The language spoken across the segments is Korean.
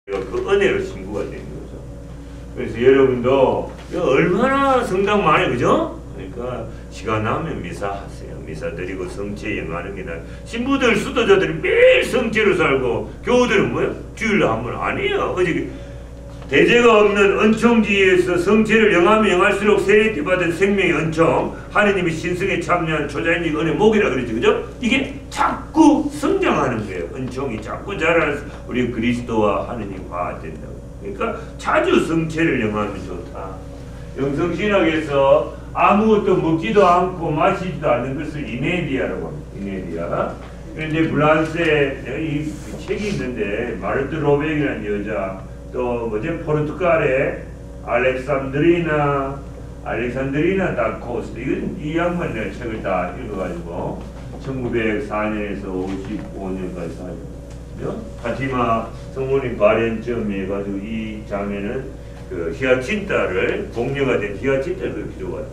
그 은혜로 신부가 되는 거죠. 그래서 여러분도 얼마나 성당 많이 그죠? 그러니까 시간 나면 미사 하세요. 미사 드리고 성체 영하는 게 나아요. 신부들 수도자들이 매일 성체로 살고 교우들은 뭐야? 주일날 한 번 아니에요. 어제 대제가 없는 은총지에서 성체를 영하면 영할수록 세례 때 받은 생명의 은총, 하느님이 신성에 참여한 초자연적 은혜 목이라 그러죠. 그죠? 이게 자꾸 성장하는 거예요. 은총이 자꾸 자라서 우리 그리스도와 하느님 화합된다고. 그러니까 자주 성체를 영하면 좋다. 영성신학에서 아무것도 먹지도 않고 마시지도 않는 것을 이네디아라고 합니다. 이네디아. 그런데 프랑스에 이 책이 있는데 마르트 로백이라는 여자, 또 뭐지 포르투갈의 알렉산드리나 다코스트, 이 양반 내가 책을 다 읽어가지고 1904년에서 55년까지 살았죠. 파티마 성모님 발현점에 해가지고 이 장면은 그 히아친타를 공녀가 된 히아친타를 기록하죠.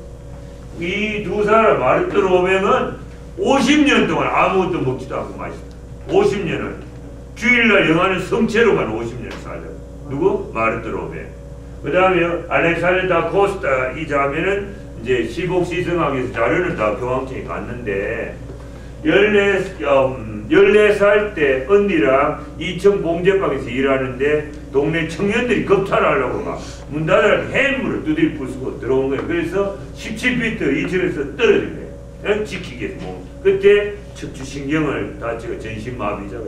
이 두 사람 마르트 로백은 50년 동안 아무것도 먹지도 않고 마시다. 50년을 주일날 영하는 성체로만 50년을 살죠. 누구? 마르트 로베. 그 다음에 알렉산드 다 코스타 이 자매는 이제 시복시성학에서 자료는 다 교황청에 갔는데 14살 때 언니랑 이천 봉제방에서 일하는데 동네 청년들이 겁탈하려고 막 문 닫으라고 햄물을 두드리 부수고 들어온 거예요. 그래서 17피트 2층에서 떨어진 거예요. 지키기 위해서. 그때 척추신경을 다치고 전신마비자가.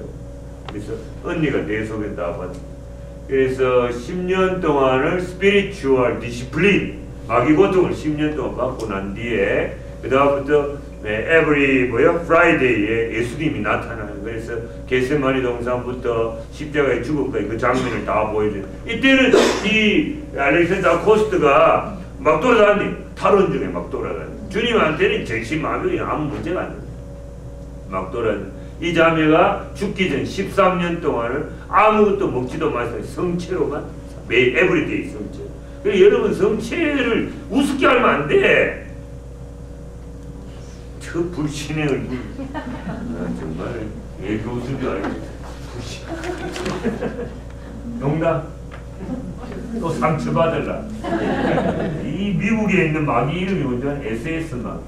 그래서 언니가 내 속에 다 봤어. 그래서 10년 동안을 스피리추얼 디시플린 마귀 고통을 10년 동안 받고 난 뒤에 그 다음부터 every 프라이데이에 예수님이 나타나는. 그래서 겟세마니 동산부터 십자가에 죽음까지 그 장면을 다 보여줘요. 이때는 이 알렉산더 코스트가 막 돌아다니 탈원 중에 막 돌아다니. 주님한테는 정신마비가 아무 문제가 안 돼요. 막 돌아다니. 이 자매가 죽기 전 13년 동안은 아무것도 먹지도 마시고 성체로만 매일 에브리데이 성체. 그래서 여러분 성체를 우습게 하면 안 돼. 저 불신의 얼굴. 정말 왜 교수인 줄 알겠어. 불신. 농담. 또 상처받을라. 이 미국에 있는 마귀 이름이 뭔지 SS 마귀.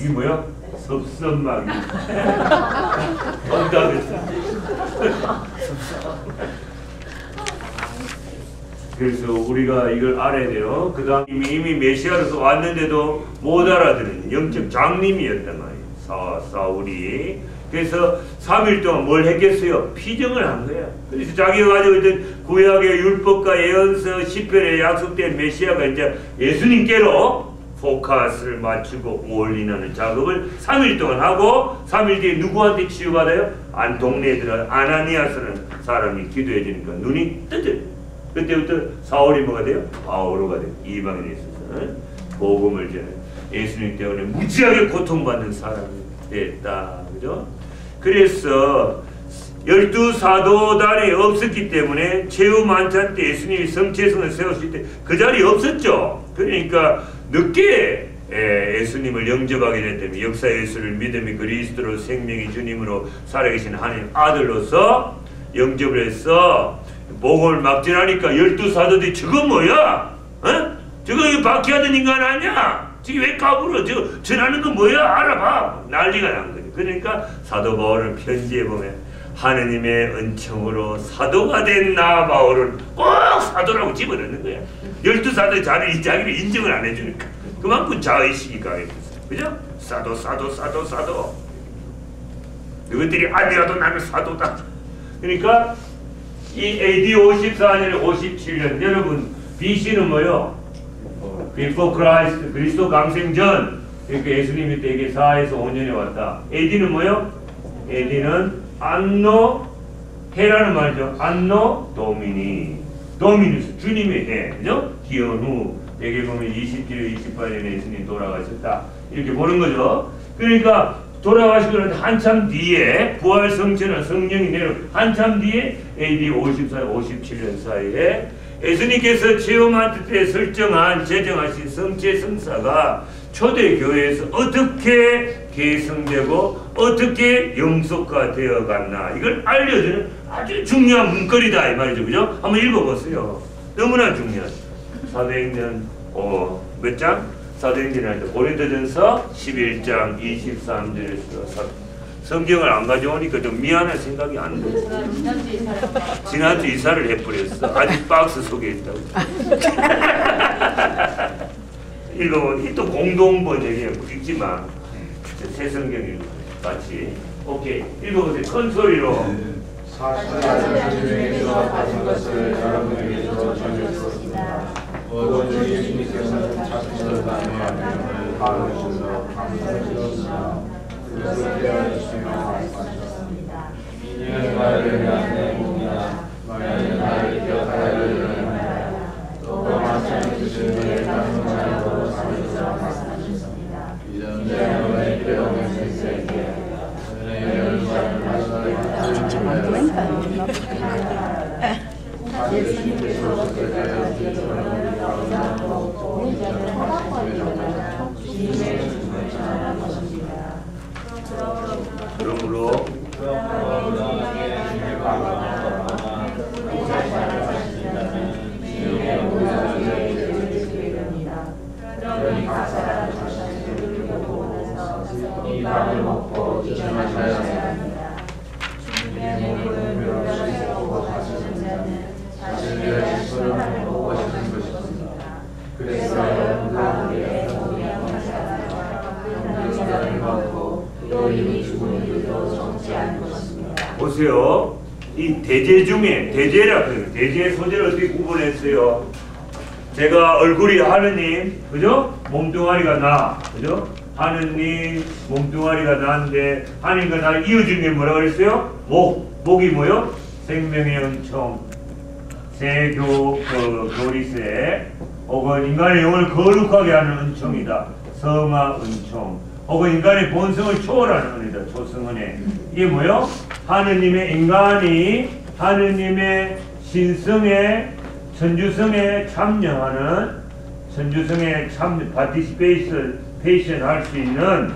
이게 뭐야? 섭섭마귀. 농담했어. 그래서 우리가 이걸 알아야 돼요. 그 다음 이미 메시아로서 왔는데도 못 알아들은 영적 장님이었단 말이에요. 사울이. 그래서 3일 동안 뭘 했겠어요? 피정을 한 거예요. 그래서 자기가 가지고 있던 구약의 율법과 예언서 시편에 약속된 메시아가 이제 예수님께로 포커스를 맞추고 올리는 작업을 3일 동안 하고 3일 뒤에 누구한테 치유받아요? 동네에 들어 아나니아스는 사람이 기도해 주니까 눈이 뜨죠. 그때부터 사울이 뭐가 돼요? 바오로가 돼요. 이방인에 있어서 복음을 전해 예수님 때문에 무지하게 고통받는 사람이 됐다. 그죠? 그래서 12사도단이 없었기 때문에 최후 만찬 때 예수님이 성체성을 세우실 때 그 자리에 없었죠. 그러니까 늦게 예수님을 영접하게 됐다면 역사 예수를 믿음이 그리스도로 생명이 주님으로 살아계신 하나님 아들로서 영접을 해서 복음을 막 전하니까 12사도들이 저거 뭐야? 어? 저거 박해하던 인간 아니야? 저게 왜 까불어? 저거 전하는 거 뭐야? 알아봐. 난리가 난 거죠. 그러니까 사도 바울은 편지에 보면 하느님의 은총으로 사도가 된 나 바울은 꼭 사도라고 집어넣는 거야. 12사도의 자기를 인정을 안 해주니까 그만큼 자의식이 강해졌어요. 그죠? 사도 너희들이 아니라도 나는 사도다. 그러니까 이 AD 54년에 57년 여러분 BC는 뭐요? Before Christ 그리스도 강생 전. 그러니까 예수님이 때에게 4에서 5년에 왔다. AD는 뭐요? AD는 안노 해라는 말이죠. 안노 도미누스 주님의 해. 그죠? 기원 후 대개 보면 27일 28년에 예수님 돌아가셨다. 이렇게 보는 거죠. 그러니까 돌아가시고 나서 한참 뒤에 부활 성체나 성령이 내려 한참 뒤에 AD 54, 57년 사이에 예수님께서 체험할 때 제정하신 성체 성사가 초대교회에서 어떻게 계승되고 어떻게 영속화 되어 갔나 이걸 알려주는 아주 중요한 문거리다 이 말이죠. 그죠? 한번 읽어보세요. 너무나 중요한 사도행전 몇 장? 사도행전에 고린도전서 11장 23절에서 성경을 안 가져오니까 좀 미안한 생각이 안 들어요. 지난주 이사를 해버렸어. 아직 박스 속에 있다고. 읽어보니 또 공동 번역이에요. 읽지만 새 성경이 같이. 오케이. 읽어보세요. 큰 소리로. 사실은 주님께서 가진 것을 여러분에게도 전했습니다. 오직 예수님께서는 찾으셨다는 말씀을 받으셔서 감사드리시며 그것을 깨어주시며 말씀하셨습니다. 이는 나를 위한 내 몸이라 너희는 나를 기억하여 일어나라. 또 마찬가지 주님의 말씀으로 삼으셔서 말씀하셨습니다. 이제 너희 깨어는 세세에게 너희는 자를 말씀하여 예수님께서 그때까지 저를 가운데로 우리자를 하시며 주님의 말씀을 전하셨습니다. 그러므로 그러니 각자 자신을 돌보면서 이 밥을 먹고 이전하셔야 합니다. 주님의 몸을 묘하시고 하시는 자는 자신의 지소를 보고 하시는 것입니다. 그래서 여러분 가운데 동의한 자가 병들자를 먹고 또 이미 죽은 이들도 적지 않을 것입니다. 보세요. 이 대제 중에 대제라 그래요. 대제 소재를 어떻게 구분했어요? 제가 얼굴이 하느님, 그죠? 몸뚱아리가 나, 그죠? 하느님 몸뚱아리가 나인데 하느님과 나를 이어주는 게 뭐라 그랬어요? 목이 뭐요? 생명의 은총, 교리세, 혹은 인간의 영을 거룩하게 하는 은총이다. 성화 은총, 혹은 인간의 본성을 초월하는 은혜다. 초성은혜. 이게 뭐요? 하느님의 인간이 하느님의 신성에 천주성에 참여하는 천주성에 파티시페이션 할 수 있는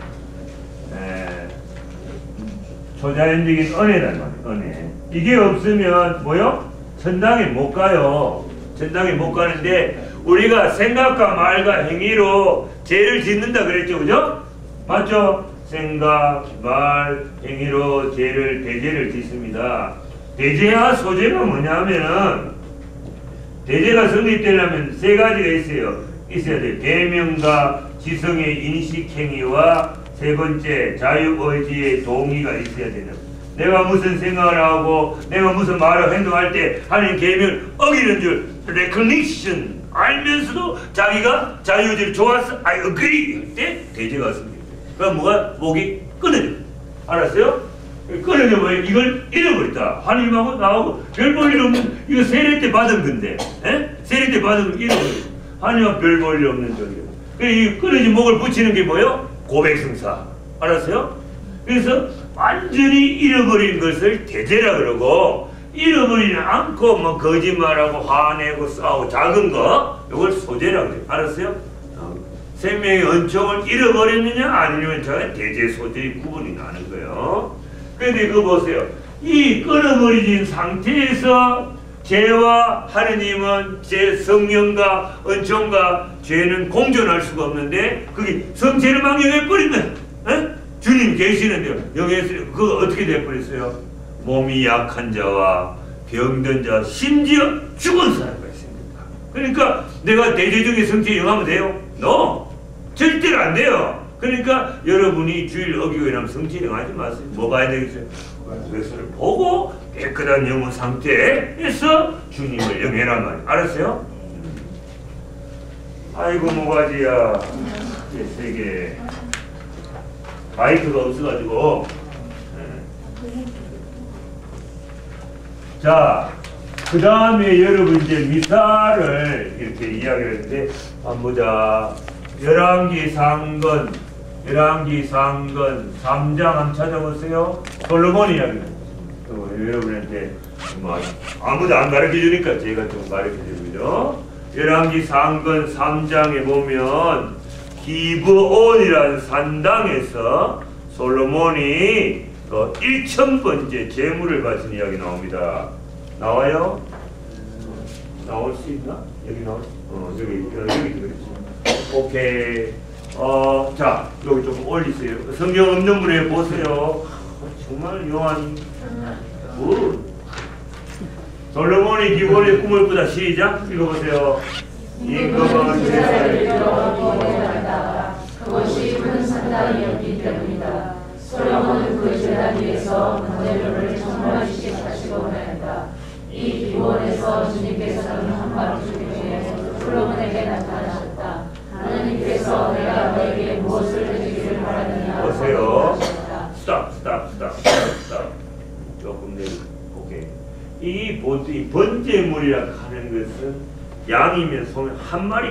초자연적인 은혜란 말이에요. 은혜. 이게 없으면 뭐요? 천당에 못 가요. 천당에 못 가는데 우리가 생각과 말과 행위로 죄를 짓는다 그랬죠, 그죠? 맞죠? 생각, 말, 행위로 대죄를 짓습니다. 대죄와 소죄가 뭐냐면은 대죄가 성립되려면 세 가지가 있어야 돼요. 계명과 지성의 인식행위와 세 번째 자유의지의 동의가 있어야 되는. 내가 무슨 생각을 하고 내가 무슨 말을 행동할 때 하는 계명을 어기는 줄 recognition 알면서도 자기가 자유의지를 좋아서 I agree 할 때 대죄가 성립돼요. 그럼 목이 끊어져. 알았어요? 끊어져 뭐예요? 이걸 잃어버렸다. 하나님하고 나하고 별 볼 일 없는 이거 세례 때 받은 건데, 세례 때 받은 걸 잃어버렸어. 하나님하고 별 볼 일 없는 적이에요. 이 끊어진 목을 붙이는 게 뭐예요? 고백성사. 알았어요? 그래서 완전히 잃어버린 것을 대죄라 그러고 잃어버리지 않고 뭐 거짓말하고 화내고 싸우고 작은 거 이걸 소죄라 그래요. 알았어요? 생명의 은총을 잃어버렸느냐 아니면 저는 대죄 소죄의 구분이 나는 거예요. 그런데 그거 보세요. 이 끊어버려진 상태에서 죄와 하느님은 제 성령과 은총과 죄는 공존할 수가 없는데 그게 성체를 막 영해버리면 주님 계시는데 영해서 그거 어떻게 돼버렸어요? 몸이 약한 자와 병든 자 심지어 죽은 사람가 있습니다. 그러니까 내가 대죄 중에 성체 영하면 돼요? No! 절대로 안 돼요. 그러니까 여러분이 주의를 어기고 일하면 성체 영하지 마세요. 뭐 봐야 되겠어요? 그것을 보고 깨끗한 영혼 상태에서 주님을 영해란 말이에요. 알았어요? 아이고 모가지야. 세계 마이크가 없어가지고. 자, 그 다음에 여러분 이제 미사를 이렇게 이야기를 했는데 한번 보자. 열왕기 상건 3장 한번 찾아보세요. 솔로몬 이야기입니다. 여러분한테 뭐 아무도 안 가르쳐주니까 제가 좀 가르쳐드리죠. 열왕기 상건 3장에 보면 기브온이라는 산당에서 솔로몬이 1000번째 제물을 바친 이야기 나옵니다. 나와요? 나올 수 있나? 여기 나올 수? 여기 그렇지. 오케이. 자, 여기 좀 올리세요. 성경 없는 분에 보세요. 정말 요한이 솔로몬이 기본의 꿈을 꾸다. 시작 읽어보세요. 임금은 제사를 드려 기원한다. 그것이 큰 산당이었기 때문이다. 솔로몬은 그 제단 위에서 번제물을 정말시게 하시고 원한다. 이 기원에서 주님께서는 한마디 중에 솔로몬에게 나타나셨다. 하나님께서 내가 너에게 무엇을 드리기를 바라느냐. 보세요. 스탑. 조금 내려. 오케이. 이 번제물이라 하는 것은 양이면 소 한 마리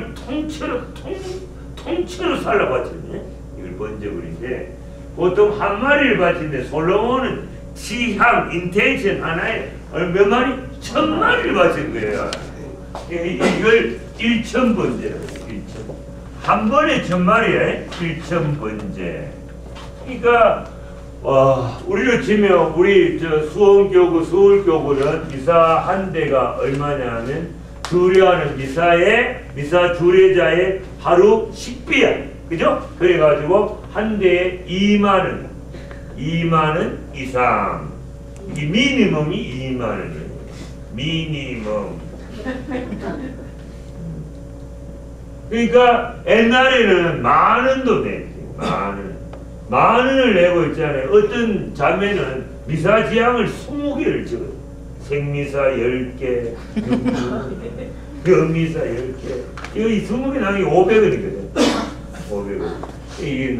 통째로 살라 바쳤네. 이걸 번제물인데 보통 한 마리를 바치는데 솔로몬은 지향 인텐션 하나에 몇 마리? 1000마리를 바친 거예요. 이걸 1000번제라고. 한 번에 1000마리에 1000번제. 그러니까 우리로 치면 우리 수원교구 서울교구는 미사 한 대가 얼마냐면 주례하는 미사 주례자의 하루 식비야. 그죠? 그래가지고 한 대에 2만원 이상. 이 미니멈이 2만원이에요. 미니멈. 그러니까 옛날에는 10,000원도 냈지. 10,000원을 내고 있잖아요. 어떤 자매는 미사지향을 20개를 적어요. 생미사 10개, 금미사 10개. 이거 20개 나중에 500원이거든. 500원. 이게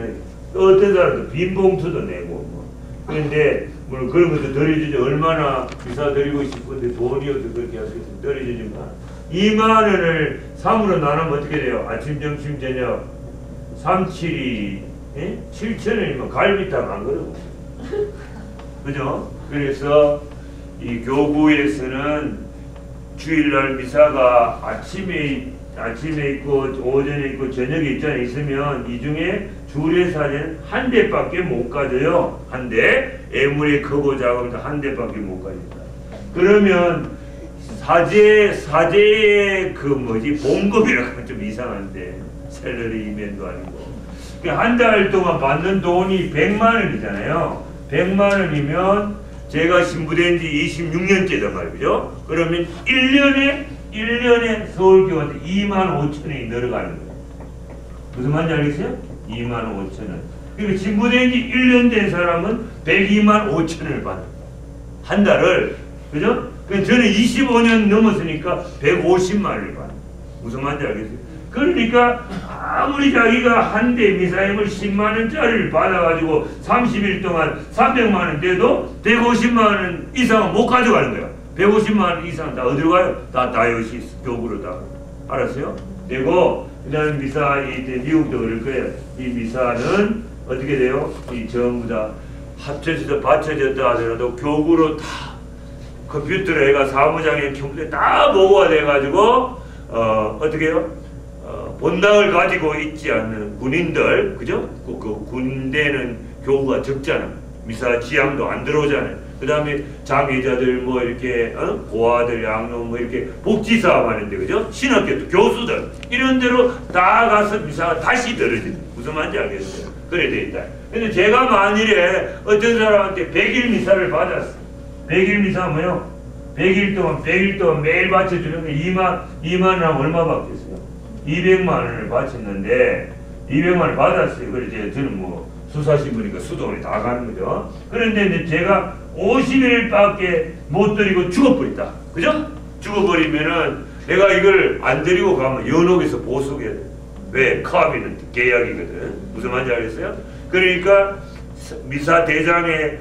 어떤 사람도 빈봉투도 내고 뭐. 그런데 물론 그런 것도 덜어주지. 얼마나 미사 드리고 싶은데 돈이 없어 그렇게 할 수 있으면 덜어주지만 2만원을 3으로 나누면 어떻게 돼요? 아침, 점심, 저녁 3, 7이 7,000원이면 갈비탕 안 그러고. 그죠? 그래서 이 교구에서는 주일날 미사가 아침에 있고 오전에 있고 저녁에 있으면 이 중에 주례사는 한 대밖에 못 가져요. 한 대. 애물이 크고 작으면 한 대밖에 못 가진다. 그러면 사제의 봉급이라고 하면 좀 이상한데 샐러리맨도 아니고 한 달 동안 받는 돈이 100만원이잖아요. 100만원이면 제가 신부된 지 26년째단 말이죠. 그러면 1년에 서울교한테 25,000원이 늘어가는 거예요. 무슨 말인지 알겠어요? 25,000원. 그러니까 신부된 지 1년 된 사람은 125,000원을 받아요. 한 달을. 그죠? 저는 25년 넘었으니까 150만원을 받아요. 무슨 말인지 알겠어요? 그러니까 아무리 자기가 한 대 미사임을 10만원짜리를 받아가지고 30일 동안 300만원 돼도 150만원 이상은 못 가져가는 거야. 150만원 이상 다 어디로 가요? 다 다이오시스 교구로 다. 알았어요? 되고 그 다음에 미사 미국도 그럴 거예요. 이 미사는 어떻게 돼요? 이 전부 다 합쳐져서 받쳐졌다 하더라도 교구로 다 컴퓨터로 애가 사무장에 컴퓨터에 다 보고가 돼가지고 어떻게 해요? 본당을 가지고 있지 않는 군인들, 그죠? 그 군대는 교구가 적잖아. 미사 지향도 안 들어오잖아요. 그 다음에 장애자들 뭐 이렇게 고아들, 양놈 뭐 이렇게 복지사업 하는데, 그죠? 신학교 교수들 이런 데로 다 가서 미사가 다시 들어지는. 무슨 말인지 알겠어요? 그래 돼 있다. 근데 제가 만일에 어떤 사람한테 100일 미사를 받았어. 100일 미사 뭐요? 100일 동안 매일 바쳐주는 게 2만 원하면 얼마 받겠어요? 200만 원을 바쳤는데 200만 원 받았어요. 그래서 저는 뭐 수사신부니까 수도원이 다 가는 거죠. 그런데 이제 제가 50일밖에 못 드리고 죽어버렸다. 그죠? 죽어버리면은 내가 이걸 안 드리고 가면 연옥에서 보수해야 돼. 왜? 카비는 계약이거든. 무슨 말인지 알겠어요? 그러니까 미사 대장에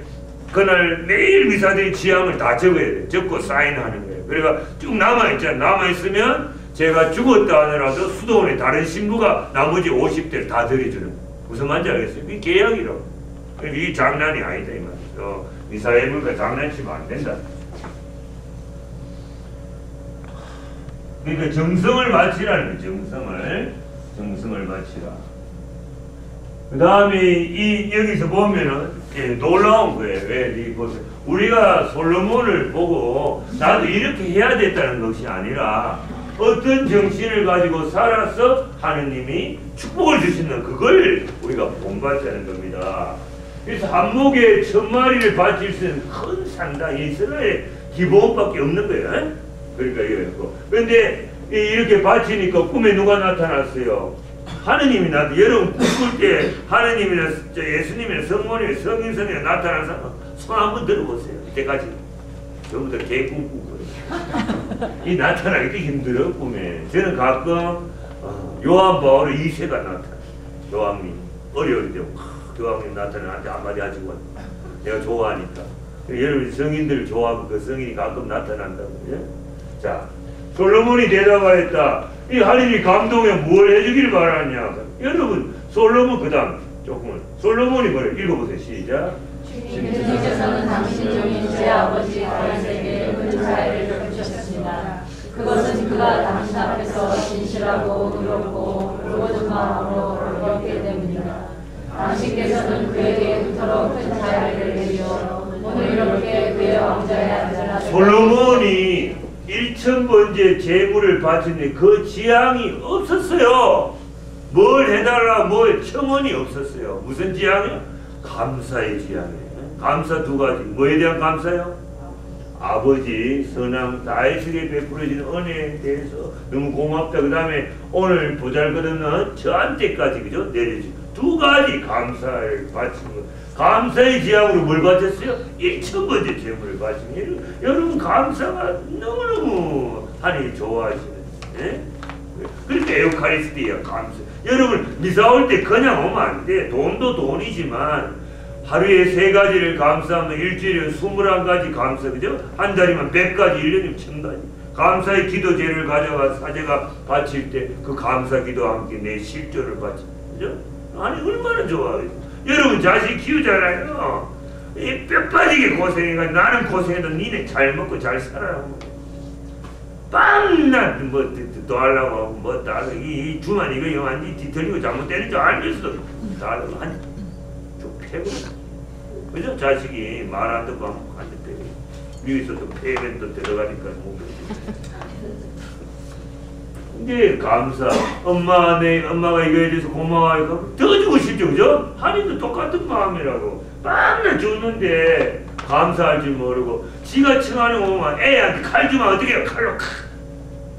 그날 매일 미사들이 지향을 다 적어야 돼. 적고 사인하는 거예요. 그러니까 쭉 남아있잖아. 남아있으면 제가 죽었다 하더라도 수도원의 다른 신부가 나머지 50대를 다 드려주는 거예요. 무슨 말인지 알겠어요? 이게 계약이라고. 이게 장난이 아니다 이 말이죠. 미사예물과 장난치면 안 된다. 그러니까 정성을 바치라는 거예요. 정성을 바치라. 그 다음에 여기서 보면은 예, 놀라운 거예요. 왜? 이 보세요. 우리가 솔로몬을 보고 나도 이렇게 해야 됐다는 것이 아니라 어떤 정신을 가지고 살아서 하느님이 축복을 주시는 그걸 우리가 본받자는 겁니다. 그래서 한 목에 1000마리를 바칠 수 있는 큰 상당 이스라엘 기본밖에 없는 거예요. 그러니까 이거였고. 그런데 이렇게 바치니까 꿈에 누가 나타났어요? 하느님이 여러분 꿈꿀 때 하느님이나 예수님이나 성모님이나 성인성이나 나타난 사람 손 한번 들어보세요. 이때까지 전부 다 개 꿈꾸고 이 나타나기도 힘들어 꿈에. 저는 가끔 요한 바오로 2세가 나타나. 요한님 어려울 때 요한님 나타나 나한테 한마디 하시고 내가 좋아하니까. 여러분 성인들 좋아하고 그 성인이 가끔 나타난다고요. 자, 솔로몬이 대답하였다. 이 하느님이 감동에 뭘 해주기를 바라냐. 여러분 솔로몬 그 다음 조금은 솔로몬이 뭐래 읽어보세요. 시작. 주님께서는 당신 종인 제 아버지 다윗에게 은사를 베푸셨습니다. 그것은 그가 당신 앞에서 진실하고 의롭고 모든 마음으로 어렵기 때문입니다. 당신께서는 그에게 그토록 큰 자유를 내려 오늘 이렇게 그의 왕좌에 앉아라. 솔로몬이 1000번째 제물을 바쳤는데 그 지향이 없었어요. 뭘 해달라 첨언이 없었어요. 무슨 지향이요? 감사의 지향이에요. 감사 두 가지. 뭐에 대한 감사요? 아버지 선왕 다윗에게 베풀어지는 은혜에 대해서 너무 고맙다. 그 다음에 오늘 보잘것없는 저한테까지 그죠? 내려주고 두 가지 감사를 바친 것. 감사의 지향으로 뭘 바쳤어요? 1000번째 제물을 바친. 여러분 감사가 너무너무 하나님 좋아하시는. 예? 그러니까 에우카리스티야 감사. 여러분 미사 올 때 그냥 오면 안 돼. 돈도 돈이지만 하루에 3가지를 감사하면 일주일에 21가지 감사, 그죠? 한 달이면 100가지, 1년이면 1000가지. 감사의 기도제를 가져가 사제가 바칠 때 그 감사 기도와 함께 내 실조를 바치, 그죠? 아니 얼마나 좋아요. 여러분 자식 키우잖아요. 이 뼈 빠지게 고생해가 나는 고생해도 니네 잘 먹고 잘 살아라. 빵나 또 하려고 하고 뭐 다 이 주만 이거 완전히 뒤틀리고 잘못되는 줄 알면서도 다 하려고 한. 패고, 그죠? 자식이 말 안 듣고 안 듣고 여기서도 폐변도 들어가니까 못 근데 감사. 엄마가 이거 해줘서 고마워요. 더 주고 싶죠, 그죠? 하나님도 똑같은 마음이라고. 맨날 줬는데 감사할 줄 모르고 지가 청하는 거 보면 애한테 칼 주면 어떻게 해요? 칼로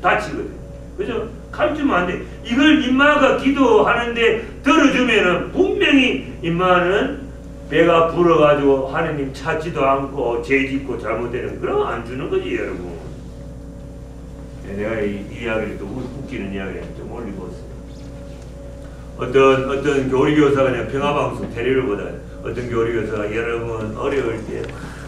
다치거든. 그죠? 칼 주면 안 돼. 이걸 임마가 기도하는데 들어주면은 분명히 임마는 배가 불어가지고 하느님 찾지도 않고 죄 짓고 잘못되는 그럼 안 주는 거지 여러분. 내가 이 이야기를 또 웃기는 이야기를 좀 올리고있어요. 어떤 교리교사가 그냥 평화방송 테레비를 보다 어떤 교리교사가 여러분 어려울 때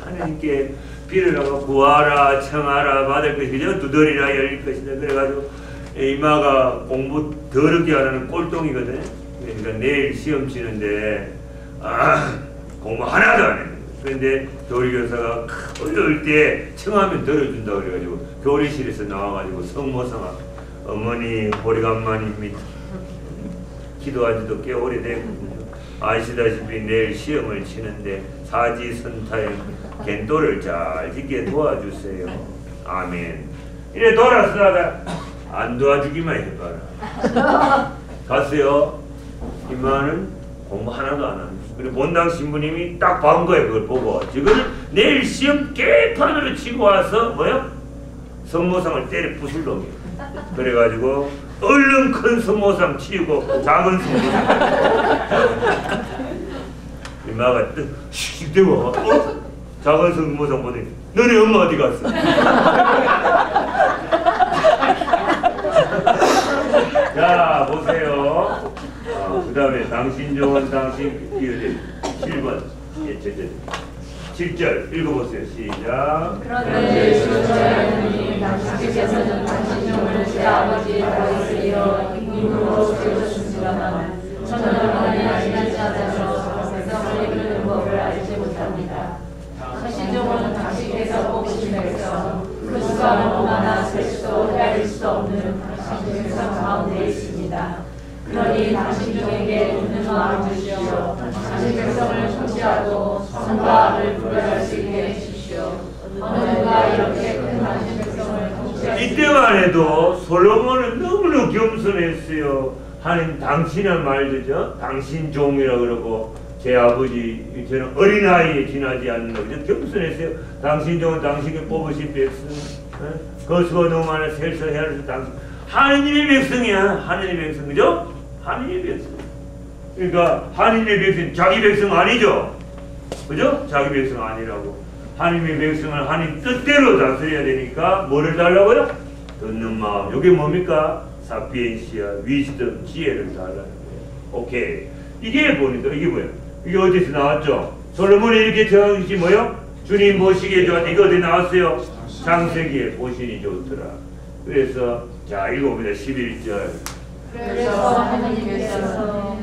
하느님께 빌으라고 구하라 청하라 받을 것이죠. 두드리라 열릴 것이다. 그래가지고 이마가 공부 더럽게 하라는 꼴통이거든. 그러니까 내일 시험 치는데 공부 하나도 안 했는 거야. 그런데 교리교사가 어려울 때 청하면 들어준다 그래가지고 교리실에서 나와가지고 성모성아 어머니 오래간만입니다. 기도한 지도 꽤 오래됐거든요. 아시다시피 내일 시험을 치는데 사지선타에 겐도를 잘 짓게 도와주세요. 아멘. 이래 돌아서다가 안 도와주기만 해봐라. 갔어요. 이마는 공부 하나도 안 합니다. 그리고 본당 신부님이 딱 본 거예요. 그걸 보고 지금 내일 시험 개판으로 치고 와서 뭐요? 성모상을 때려 부술 놈이에요. 그래가지고 얼른 큰 성모상 치우고 작은 성모상 이마가 씩 대고 작은 성모상 보더니 너네 엄마 어디 갔어? 자 보세요. 그 다음에 당신 종은 당신 기어들 7번 7절 읽어보세요. 시작. 그런데 주 저의 하나님 당신께서는 당신 종을 제 아버지 다윗을 이어 임금으로 세우셨으나 저는 얼마나 지나지 않아서 백성을 이끄는 법을 알지 못합니다. 당신 종은 당신께서 뽑으신 백성 그 수가 얼마나 셀 수도 헤아릴 수도 없는 당신 백성 가운데 있습니다. 그러니 당신 종에게 웃는 마음을 주시오. 자신 백성을 통치하고 선과 악을 구별할 수 있게 해주십시오. 어느 누가 이렇게 큰 당신 백성을 통치할 수 이때만 해도 솔로몬은 너무나 겸손했어요. 하나님 당신의 말이죠. 당신 종이라 그러고 제 아버지 저는 어린아이에 지나지 않는 거죠. 겸손했어요. 당신 종은 당신이 뽑으신 백성, 거수가 너무 많아 셀서 헤아려서 당신 하느님의 백성이야. 하느님의 백성, 그죠? 하느님의 백성. 그러니까 하느님의 백성 자기 백성 아니죠, 그죠? 자기 백성 아니라고. 하느님의 백성을 하느님 뜻대로 다스려야 되니까 뭐를 달라고요? 듣는 마음. 이게 뭡니까? 사피엔시아, 위즈덤, 지혜를 달라는 거예요. 오케이. 이게 보니까 이게 뭐예요? 이게 어디서 나왔죠? 솔로몬이 이렇게 정하신 뭐요? 주님 보시기에 좋았는데 이거 어디 나왔어요? 창세기에 보시니 좋더라. 그래서 자 읽어봅니다. 11절. 그래서 하나님께서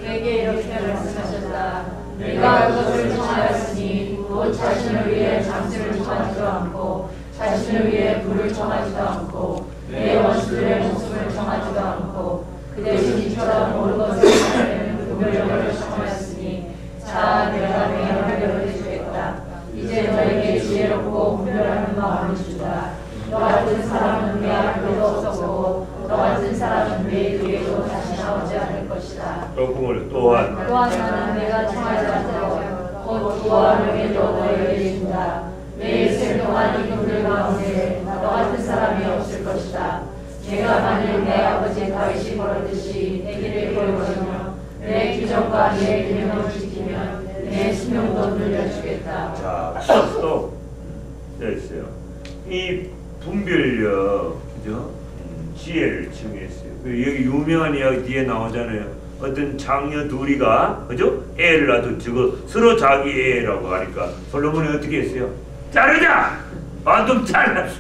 내게 이렇게 말씀하셨다. 네가 그것을 청하였으니 곧 자신을 위해 장수를 청하지도 않고 자신을 위해 불을 청하지도 않고 내 원수들의 목숨을 청하지도 않고 그 대신 이처럼 옳은 것을 청하는 구별력을 청하였으니 자 내가 명령을 해주겠다. 이제 너에게 지혜롭고 분별하는 마음을 주다. 너 같은 사람은 내 앞에도 없었고 너 같은 사람은 내 뒤에도 다시 나오지 않을 것이다. 또한 나는 내가 청하지 않도록 곧 부와 명예도 너에게 준다. 내 일생 동안 이분들 가운데 너 같은 사람이 없을 것이다. 내가 만일 내 아버지 다윗이 걸었듯이 내 길을 걸으며 내 규정과 내 계명을 지키면 내 수명도 늘려주겠다. 자, 또 됐어요. 이 분별력, 그죠? 지혜를 칭했어요. 여기 유명한 이야기 뒤에 나오잖아요. 어떤 장녀 둘이가, 그죠? 애를 낳아도 저거 서로 자기 애라고 하니까 솔로몬이 어떻게 했어요? 자르자! 반동 잘랐어.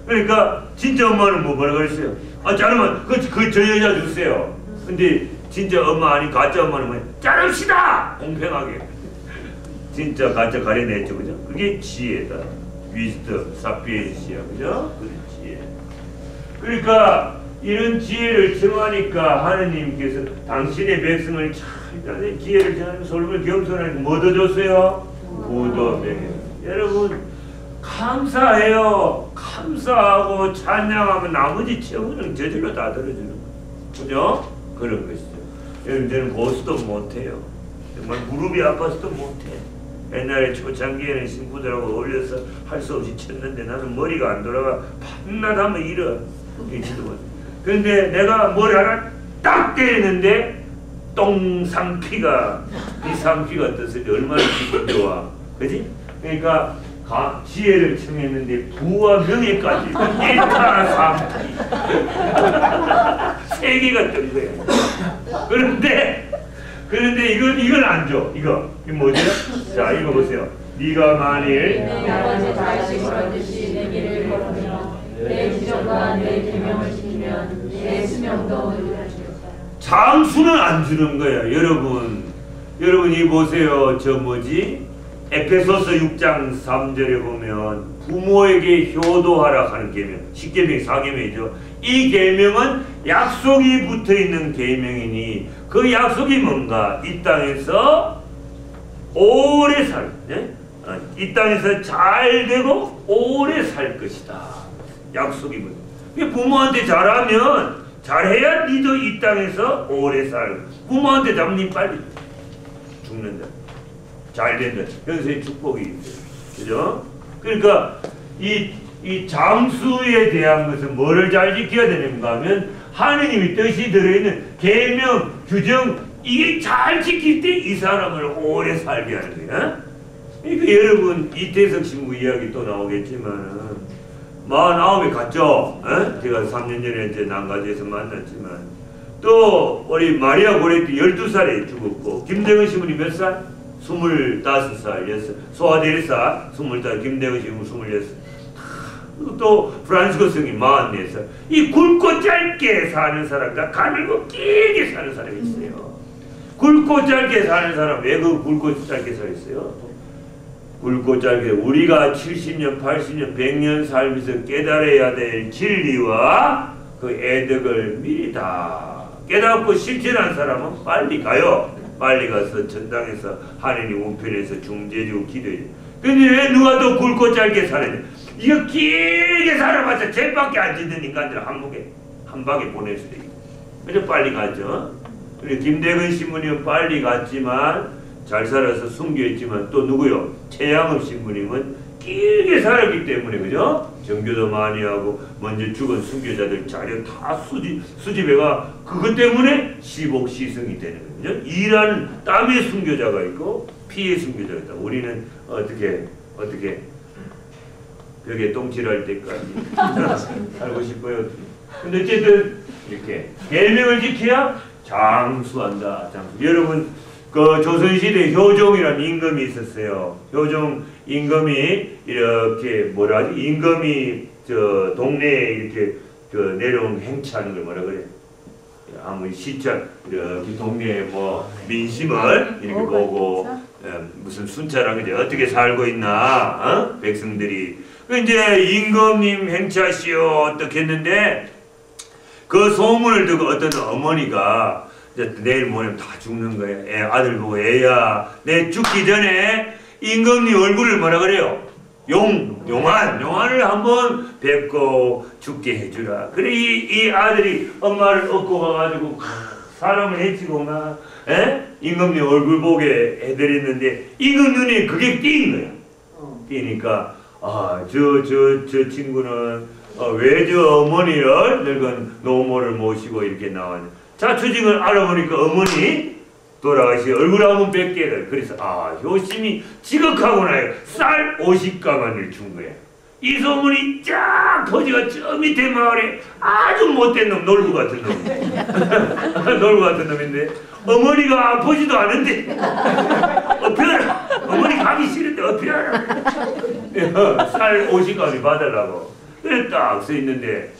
그러니까 진짜 엄마는 뭐라 그랬어요? 아, 자르면 저 여자 주세요. 근데 진짜 엄마 아닌 가짜 엄마는 뭐야? 자릅시다! 공평하게. 진짜 가짜 가려냈죠, 그죠? 그게 지혜다. 위즈덤, 사피엔시아, 그죠? 그 지혜. 그러니까 이런 지혜를 청하니까 하느님께서 당신의 백성을 잘 지혜를 청하는 솔로몬 겸손하니까 뭐 더 줬어요? 구도 명예. 여러분 감사해요. 감사하고 찬양하면 나머지 최후는 저절로 다 들어주는 거예요. 그죠? 그런 것이죠. 여러분 저는 고수도 못해요. 정말 무릎이 아파서도 못해. 옛날에 초창기에는 신부들하고 어울려서 할 수 없이 쳤는데 나는 머리가 안 돌아가 밤낮 하면 일어. 그런데 내가 머리 하나 딱 때리는데 똥상피가 비상피가 떴을 때 얼마나 기분 좋아. 그지? 그러니까 지혜를 청했는데 부와 명예까지 1타 3피 세 개가 뜬 거야. 그런데 이건 안 줘. 이거 뭐죠? 자 이거 보세요. 네가 만일 내 아버지 다윗이 걸었듯이 내 길을 걸으며 내 규정과 내 계명을 지키면 내 수명도 늘려주겠다. 장수는 안 주는 거야. 여러분이 보세요. 저 뭐지? 에페소서 6장 3절에 보면 부모에게 효도하라 하는 계명, 10계명 4계명이죠. 이 계명은 약속이 붙어있는 계명이니 그 약속이 뭔가? 이 땅에서 오래 이 땅에서 잘 되고 오래 살 것이다. 약속이 붙어. 부모한테 잘해야 니도 이 땅에서 오래 살고 부모한테 잘하면 빨리 죽는다. 잘 된다. 현세의 축복이 있어요. 그죠? 그러니까 이 장수에 대한 것은 뭐를 잘 지켜야 되는가 하면 하느님이 뜻이 들어있는 계명, 규정 이게 잘 지킬 때 이 사람을 오래 살게 하는 거야. 그러니까 여러분 이태석 신부 이야기 또 나오겠지만은 49에 갔죠. 제가 3년 전에 이제 난가지에서 만났지만 또 우리 마리아 고레티 12살에 죽었고 김대건 신부이 몇 살? 25살이었어. 소아데리사 20살, 김대건 신부 26살. 또 프란시스코 성이 44살. 이 굵고 짧게 사는 사람과 가늘고 길게 사는 사람이 있어요. 굵고 짧게 사는 사람 왜 그 굵고 짧게 살았어요? 굵고 짧게 우리가 70년, 80년, 100년 살면서 깨달아야 될 진리와 그 애덕을 미리 다 깨닫고 실천한 사람은 빨리 가요. 빨리 가서 전당에서 하느님 우편에서 중재지고 기도해. 근데 왜 누가 더 굵고 짧게 살아야 돼? 이거 길게 살아봤자 쟤밖에 안 짓는 인간들 한 방에 보낼 수도 있고. 그래서 빨리 가죠. 그리고 김대근 신부님은 빨리 갔지만 잘 살아서 숨겨있지만 또 누구요? 최양업 신부님은 길게 살았기 때문에 그죠? 정교도 많이 하고 먼저 죽은 순교자들 자료 다 수집해가 그것 때문에 시복시승이 되는 거죠. 일하는 땀의 순교자가 있고 피의 순교자가 있다. 우리는 어떻게 벽에 똥칠할 때까지 살고 싶어요. 근데 어쨌든 이렇게 계명을 지켜야 장수한다. 장수. 여러분 그 조선시대 효종이라는 임금이 있었어요. 효종 임금이 이렇게 뭐라지? 임금이 저 동네에 이렇게 그 내려온 행차하는 걸 뭐라 그래? 아무 시찰 이렇게 동네에 뭐 민심을 이렇게 보고 무슨 순찰하는 게 어떻게 살고 있나 백성들이 그 이제 임금님 행차시오 어떻게 했는데 그 소문을 듣고 어떤 어머니가 내일 모레면 다 죽는 거야. 아들 보고 애야 내 죽기 전에 임금님 얼굴을 뭐라 그래요? 용안을 한번 뵙고 죽게 해주라. 그래 이 아들이 엄마를 업고 가가지고 사람을 해치고 막 임금님 얼굴 보게 해드렸는데 임금 눈에 그게 띄인 거야. 띄니까 저 친구는 왜 저 어머니를 늙은 노모를 모시고 이렇게 나왔냐. 자초직을 알아보니까 어머니 돌아가시 얼굴 한번 뵙게. 그래서 효심이 지극하구나. 쌀 50가만을 준 거야. 이 소문이 쫙 퍼지가 저 밑에 마을에 아주 못된 놈, 놀부 같은 놈. 놀부 같은 놈인데 어머니가 아프지도 않은데 엎혀라. 어머니 가기 싫은데 엎혀라. 쌀 50가만 받으라고. 그래 딱 써있는데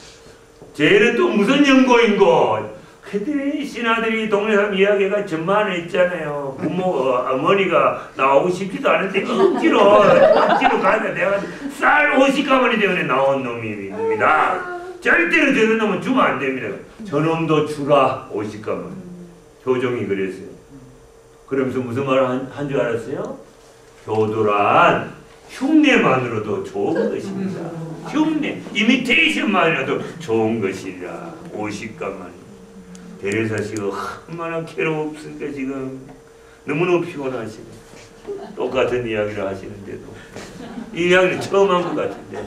쟤는 또 무슨 연고인고. 그때 신하들이 동네 사람 이야기가 전만했잖아요. 어머니가 나오고 싶지도 않은데 억지로 가서 내가 쌀 50가만이 때문에 나온 놈입니다. 절대로 저런 놈은 주면 안 됩니다. 저놈도 주라 50가만. 효종이 그랬어요. 그러면서 무슨 말을 한 줄 알았어요? 교도란 흉내만으로도 좋은 것입니다. 흉내, 이미테이션만이라도 좋은 것이라 50가만. 대레사 씨가 얼마나 괴롭습니까 지금. 너무너무 피곤하시네. 똑같은 이야기를 하시는데도 이 이야기를 처음 한 것 같은데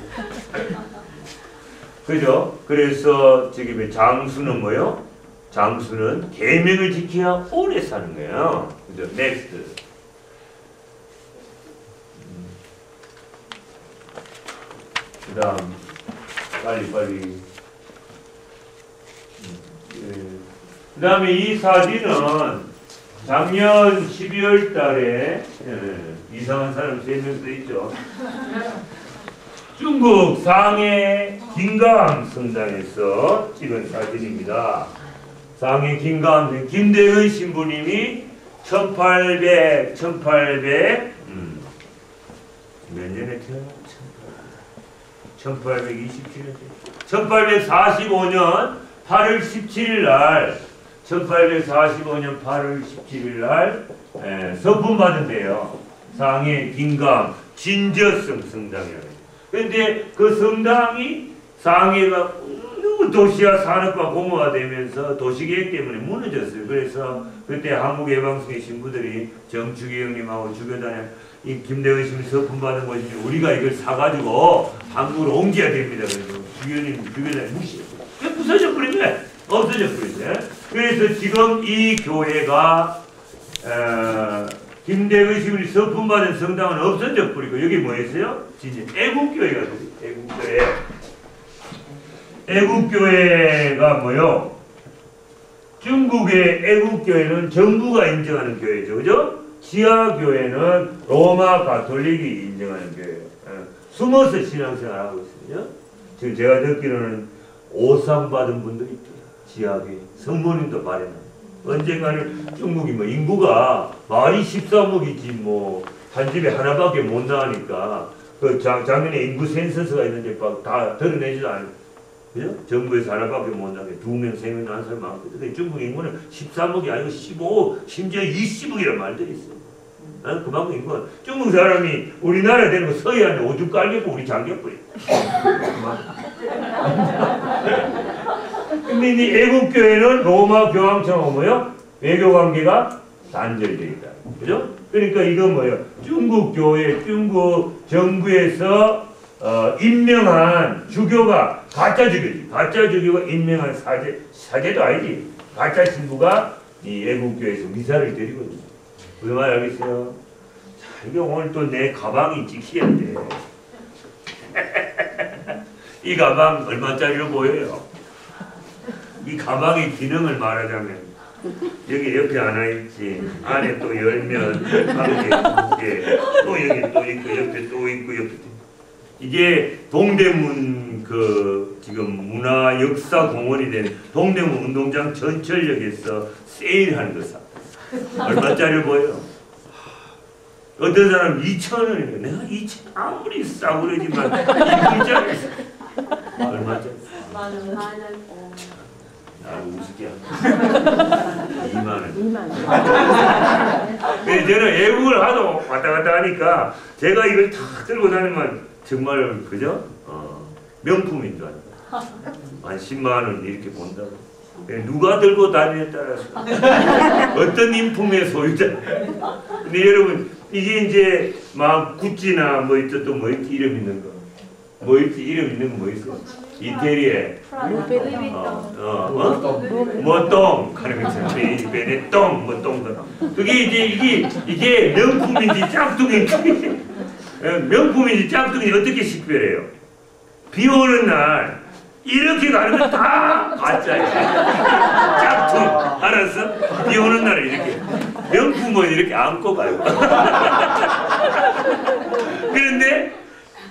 그죠? 그래서 저기 장수는 뭐요? 장수는 계명을 지켜야 오래 사는 거예요. 그죠? 넥스트. 그 다음 빨리 그 다음에 이 사진은 작년 12월 달에 이상한 사람 3명 써 있죠. 중국 상해 김강 성당에서 찍은 사진입니다. 상해 김강 김대은 신부님이 1800 몇 년에 태어났죠? 1827년 1845년 8월 17일 날 1845년 8월 17일 날 서품 받은데요. 상해 김강 진저성 성당이라고. 그런데 그 성당이 상해가 도시화 산업화 공허가 되면서 도시계획 때문에 무너졌어요. 그래서 그때 한국예방성의 신부들이 정축이 형님하고 주교단에 이 김대은 신부 서품 받은 것이니 우리가 이걸 사가지고 한국으로 옮겨야 됩니다. 그래서 주교단이 무시했어요. 부서져 버린 거야. 없어져 버렸어요. 그래서 지금 이 교회가 김대근 신부님 서품 받은 성당은 없어져 버리고 여기 뭐였어요? 진짜 애국교회가 됐어요. 애국교회가 뭐요? 중국의 애국교회는 정부가 인정하는 교회죠. 그죠? 지하교회는 로마 가톨릭이 인정하는 교회예요. 숨어서 신앙생활하고 있거든요. 지금 제가 듣기로는 오상 받은 분도 있대요. 지하교회. 성모님도 말해놔. 언젠가는 중국이 뭐 인구가 말이 13억이지 뭐 한 집에 하나밖에 못 나가니까 그 작년에 인구 센서스가 있는데 막 다 드러내지도 않아요. 그죠? 정부에서 하나밖에 못 나게 2명, 3명 낳은 사람 많거든. 중국 인구는 13억이 아니고 15억, 심지어 20억이란 말도 있어요. 나는 그만큼 인구가 중국 사람이 우리나라 되는 거 서해안에 오줌 깔겠고 우리 잠겨버려. 근데 이제 애국교회는 로마 교황처럼 뭐요? 외교 관계가 단절되어 있다. 그죠? 그러니까 이건 뭐예요? 중국 교회, 중국 정부에서 임명한 주교가 가짜 주교지. 가짜 주교가 임명한 사제도 아니지. 가짜 신부가 이 애국교회에서 미사를 드리거든요. 무슨 말 알겠어요? 자, 이게 오늘 또 내 가방이 찍히겠대. 이 가방 얼마짜리로 보여요? 이 가방의 기능을 말하자면 여기 옆에 하나 있지. 안에 또 열면 가운데 또 여기 또 있고 옆에 또 있고 옆에 이게 동대문 그 지금 문화 역사 공원이 된 동대문 운동장 전철역에서 세일하는 거 사. 얼마짜리 보여요? 어떤 사람 2,000원이에요. 내가 2,000원 아무리 싸고 그러지만 2불짜리 얼마짜리? 만원. 나를 우습게 한다. 2만원. 근데 저는 애국을 하도 왔다 갔다 하니까 제가 이걸 다 들고 다니면 정말 그죠? 명품인 줄 알아요. 한 10만원 이렇게 본다고. 누가 들고 다니냐에 따라서 어떤 인품의 소유자. 근데 여러분 이게 이제 막 구찌나 뭐 있죠 또 뭐 있지 이름 있는 거. 뭐 있지 이름 있는 거 뭐 있어? 이태리에 뭐똥 하는 거 있잖아. 베네똥 뭐똥 그게 이제 이게 명품인지 짝퉁인지 명품인지 짝퉁인지 어떻게 식별해요? 비 오는 날 이렇게 가는 건 다 가짜야. 짝퉁 알았어? 비 오는 날에 이렇게 명품은 이렇게 안고 가요. 그런데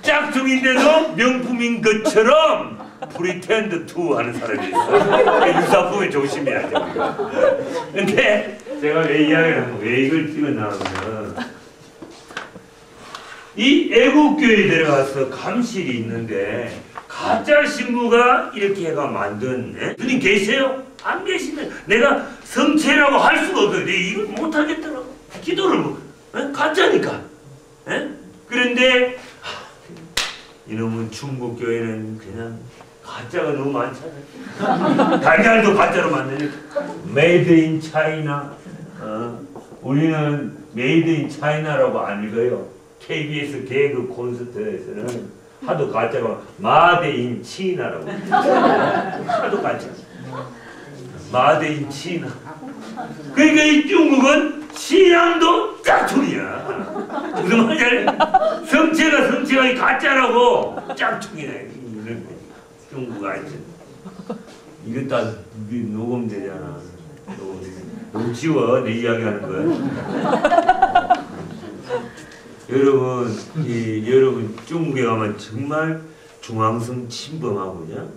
짝퉁인데도 명품인 것처럼 프리텐드 투 하는 사람이 있어. 유사품에 조심해야죠. 근데 제가 왜 이야기를 하면 왜 이걸 찍어나오면 이 애국교회에 들어가서 감실이 있는데 가짜 신부가 이렇게 해가 만든 주님 계세요? 안 계시면 내가 성체라고 할 수가 없어요. 내가 이걸 못하겠더라고. 기도를 못. 가짜니까. 그런데 이놈은 중국 교회는 그냥 가짜가 너무 많잖아요. 달걀도 가짜로 만드니까. 메이드 인 차이나. 우리는 메이드 인 차이나라고 안 읽어요. KBS 개그 콘서트에서는 하도 가짜가 마데인 치나라고. 하도 가짜. 마데인 치나. 그러니까 이 중국은 신앙도 짝퉁이야. 무슨 말인지 알아요? 성체가 이 가짜라고 짝퉁이네. 이런 거. 중국 아니지. 이거 다 녹음되잖아. 너무 지워 내 이야기하는 거야. 여러분 중국에 가면 정말 중앙성 침범하고요.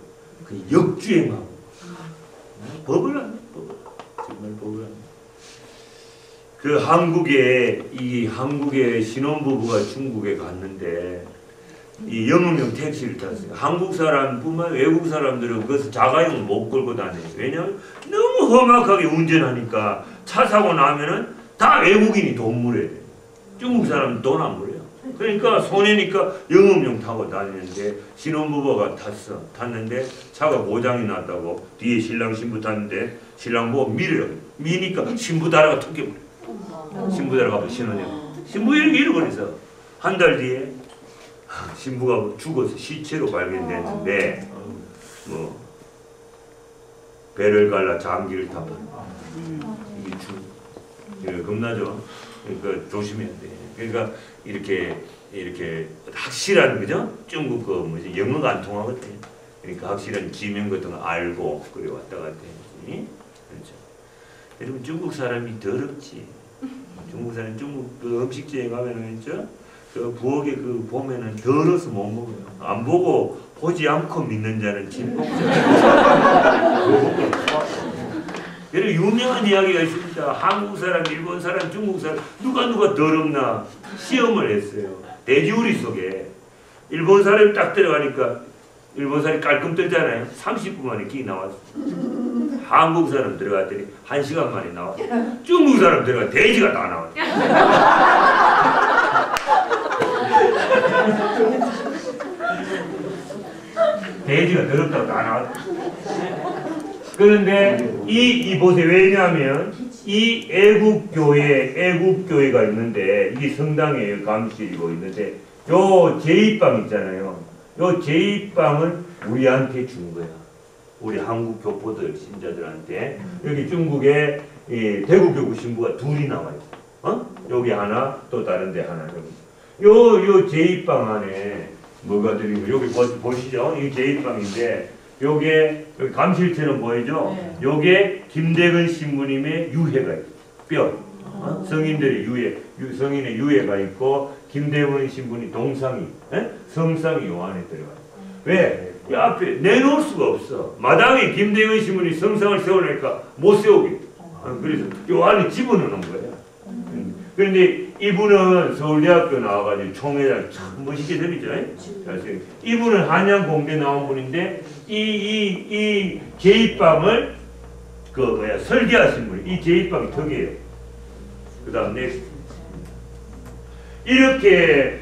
그 역주행하고 법을 안 해. 정말 법을 안 해. 그 한국의 신혼부부가 중국에 갔는데 이 영업용 택시를 탔어요. 한국 사람뿐만 외국 사람들은 그것을 자가용을 못 끌고 다녀요. 왜냐하면 너무 험악하게 운전하니까 차 사고 나면은 다 외국인이 돈 물어야 돼요. 중국 사람은 돈 안 물어요. 그러니까 손해니까 영업용 타고 다니는데 신혼부부가 탔는데 차가 고장이 났다고 뒤에 신랑 신부 탔는데 신랑 보고 밀어요. 미니까 신부 다라가 툭겨버려. 신부 다라가 신혼여행. 신부 잃어버려서 한 달 뒤에 신부가 죽어서 시체로 발견됐는데 뭐 배를 갈라 장기를 타버려. 이게 겁나죠. 그러니까 조심해야 돼. 그러니까 이렇게 확실한 그죠? 중국 그 뭐지 영어가 안 통하거든. 그러니까 확실한 지명 같은 거 알고 그래 왔다 갔다 해야지. 그렇죠. 여러분 중국 사람이 더럽지. 중국 사람 중국 그 음식점에 가면은 있죠. 그 부엌에 그 보면은 더러서 못 먹어요. 안 보고 보지 않고 믿는 자는 진복자. 여러분 유명한 이야기가 있습니다. 한국 사람, 일본 사람, 중국 사람 누가 더럽나 시험을 했어요. 돼지우리 속에 일본 사람이 딱 들어가니까 일본 사람이 깔끔 떨잖아요. 30분 만에 기 나왔어. 한국 사람 들어갔더니 1시간 만에 나왔어. 중국 사람 들어가 돼지가 다 나왔어. 돼지가 더럽다고 다 나왔어. 그런데 이 보세요. 왜냐하면 이 애국교회가 있는데 이게 성당이에요. 감실이고 있는데 요 제2빵 있잖아요. 요 제2빵은 우리한테 준 거야. 우리 한국 교포들 신자들한테. 여기 중국에 이 대구교구 신부가 둘이 나와요. 여기 하나 또 다른 데 하나. 요 제2빵 안에 뭐가 들린 거 여기 보시죠. 이 제2빵인데 요게 감실처럼 보이죠? 네. 요게 김대근 신부님의 유해가 있어요. 뼈. 성인들의 성인의 유해가 있고 김대근 신부님 동상이 성상이 요 안에 들어가요. 왜? 이 앞에 내놓을 수가 없어. 마당에 김대근 신부님 성상을 세우려니까 못 세우게. 그래서 요 안에 집어넣는 거예요. 그런데 이분은 서울대학교 나와가지고 총회장 참 멋있게 들리죠? 이분은 한양공대 나온 분인데 이 제2빵을 설계하신 분이 이 제2빵이 덕이에요. 그 다음 넥스트. 이렇게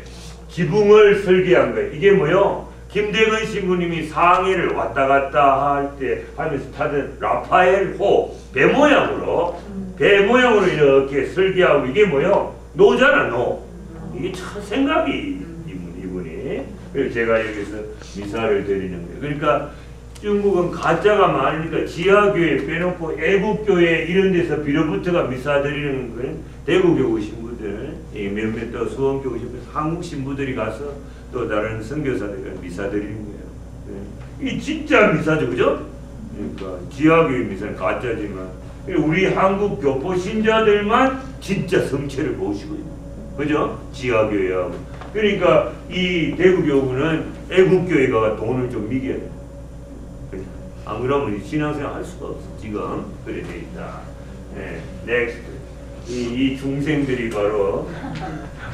지붕을 설계한 거예요. 이게 뭐요? 김대근 신부님이 상해를 왔다 갔다 할 때 하면서 타던 라파엘호 배 모양으로 이렇게 설계하고 이게 뭐요? 노잖아, 노. 이게 참 생각이 이분이. 그래서 제가 여기서 미사를 드리는 거예요. 그러니까 중국은 가짜가 많으니까 지하교회 빼놓고 애국교회 이런 데서 빌어붙어가 미사 드리는 거는 대구교구 신부들, 몇몇 또 수원교구 신부들, 한국 신부들이 가서 또 다른 선교사들이 미사 드리는 거예요. 이 진짜 미사죠, 그죠? 그러니까 지하교회 미사는 가짜지만 우리 한국 교포 신자들만 진짜 성체를 모시고 있는 거예요. 그죠? 지하교회하고. 그러니까 이 대구교구는 애국교회가 돈을 좀 미겨야 돼요. 안 그러면 신앙생활 할 수가 없어. 지금 그래 돼 있다. 네, 넥스트. 이 중생들이 바로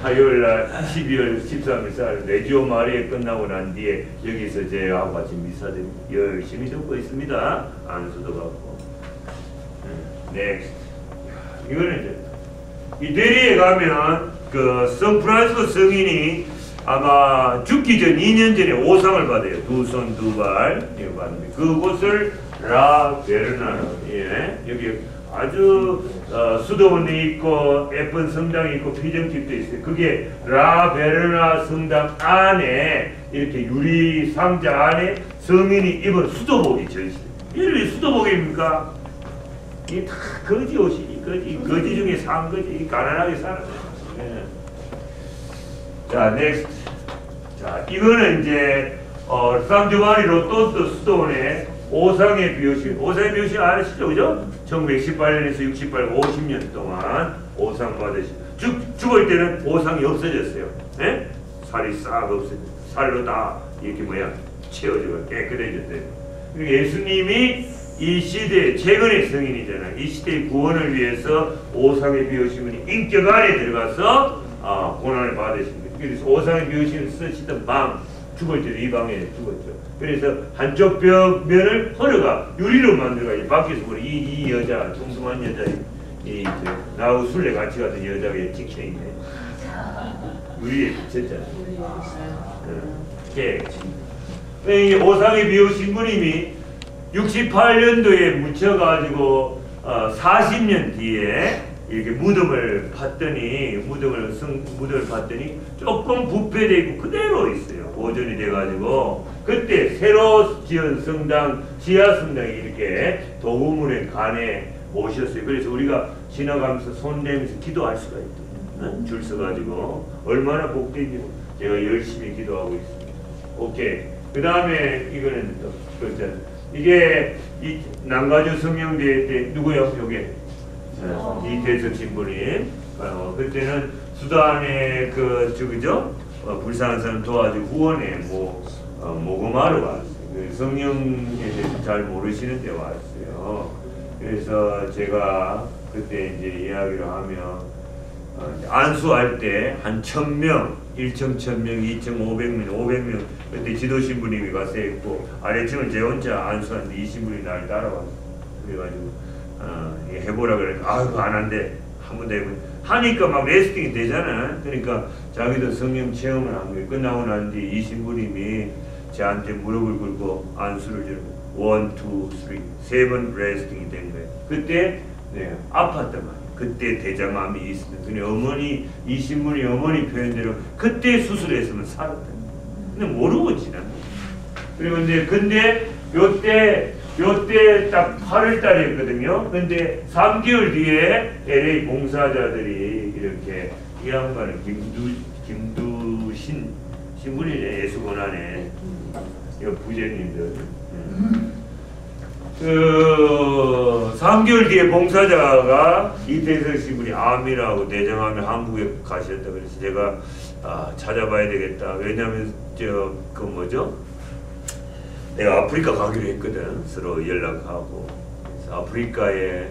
화요일날 12월 13일 레지오 마리에 끝나고 난 뒤에 여기서 제하고 같이 미사들 열심히 듣고 있습니다. 안수도 받고. 넥스트. 이거는 이제 이태리에 가면 그 성프란시스코 성인이 아마 죽기 전 2년 전에 오상을 받아요. 두 손 두 발 이거 받는데 그곳을 라 베르나로 여기 아주 수도원이 있고 예쁜 성당이 있고 피정집도 있어요. 그게 라 베르나 성당 안에 이렇게 유리 상자 안에 성인이 입은 수도복이 전시돼요. 이게 수도복입니까? 이게 다 거지 옷이 거지 중에 산 거지. 가난하게 살았어요. 자, 넥스트. 자, 이거는 이제 산조바니 로토스 수도원의 오상의 비유신. 오상의 비유신 아시죠? 그죠? 1918년에서 68, 50년 동안 오상 받으신. 죽을 때는 오상이 없어졌어요. 네? 살이 싹 없어졌어요. 살로 다 이렇게 채워지고 깨끗해졌대요. 그리고 예수님이 이 시대의 최근의 성인이잖아요. 이 시대의 구원을 위해서 오상의 비유신이 인격 안에 들어가서 고난을 받으신 거예요. 그래서 오상의 비유신을 쓰시던 방, 죽을 때도 이 방에 죽었죠. 그래서 한쪽 벽면을 허르가 유리로 만들어가지고 밖에서 보니 이 여자, 뚱뚱한 여자, 나하고 술래 같이 갔던 여자가 찍혀있네. 유리에 비쳤잖아요. 이 오상의 비유신부님이 68년도에 묻혀가지고 40년 뒤에 이렇게 무덤을 봤더니 조금 부패되어 있고 그대로 있어요. 보존이 돼가지고 그때 새로 지은 성당 지하 성당이 이렇게 도구문에 간에 모셨어요. 그래서 우리가 지나가면서 손 대면서 기도할 수가 있대요. 줄 서가지고 얼마나 복된지 제가 열심히 기도하고 있습니다. 오케이. 그 다음에 이거는 또 그렇잖아요. 이게 이 난가주 성명대회 때 누구요? 요게 이태석 신부님. 그때는 수단에 그죠? 불쌍한 사람 도와주고 후원에 모금하러 왔어요. 성령에 대해서 잘 모르시는데 왔어요. 그래서 제가 그때 이제 이야기를 하면 안수할 때 한 1000명 1층 1000명, 2층 500명, 500명. 그때 지도 신부님이 가서 했고 아래층은 제 혼자 안수하는데 이 신부님이 날 따라왔어. 그래가지고 해보라 그러니까 아이고 안 한대. 한 번 더 해보니 하니까 막 레스팅이 되잖아. 그러니까 자기도 성령 체험을 한 거예요. 끝나고 난 뒤 이 신부님이 저한테 무릎을 꿇고 안수를 주고 1, 2, 3 세 번 레스팅이 된 거예요. 그때 아팠단 말이에요. 그때 대장암이 있었던. 근데 어머니 이 신부님 어머니 표현대로 그때 수술했으면 살았다. 근데 모르고 지난 거예요. 그리고 근데 요때 딱 8월 달이었거든요. 근데 3개월 뒤에 LA 봉사자들이 이렇게 이 양반은 김두신 신부님의 예수고난에 이거 부제님들. 그 3개월 뒤에 봉사자가 이태석 신부님 암이라고 대장암이 한국에 가셨다 그래서 제가 찾아봐야 되겠다. 왜냐면 그 뭐죠? 내가 아프리카 가기로 했거든. 서로 연락하고. 그래서 아프리카에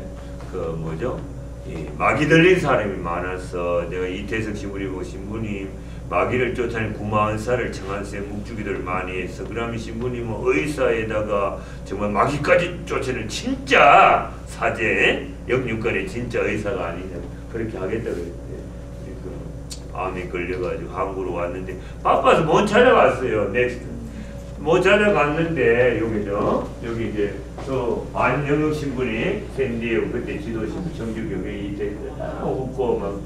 그 뭐죠? 이 마귀 들린 사람이 많아서 내가 이태석 신부님하고 신부님 마귀를 쫓아낸 90살을 청한새 묵주기도를 많이 했어. 그러면 신부님은 의사에다가 정말 마귀까지 쫓아낸 진짜 사제 영육간의 진짜 의사가 아니냐 그렇게 하겠다 그랬대. 그 암이 걸려가지고 한국으로 왔는데 바빠서 못 찾아갔어요. 넥스트. 못 찾아갔는데 여기 이제 또 안영욱 신부님 샌디에고 그때 지도 신부 정규교회 이제 웃고 막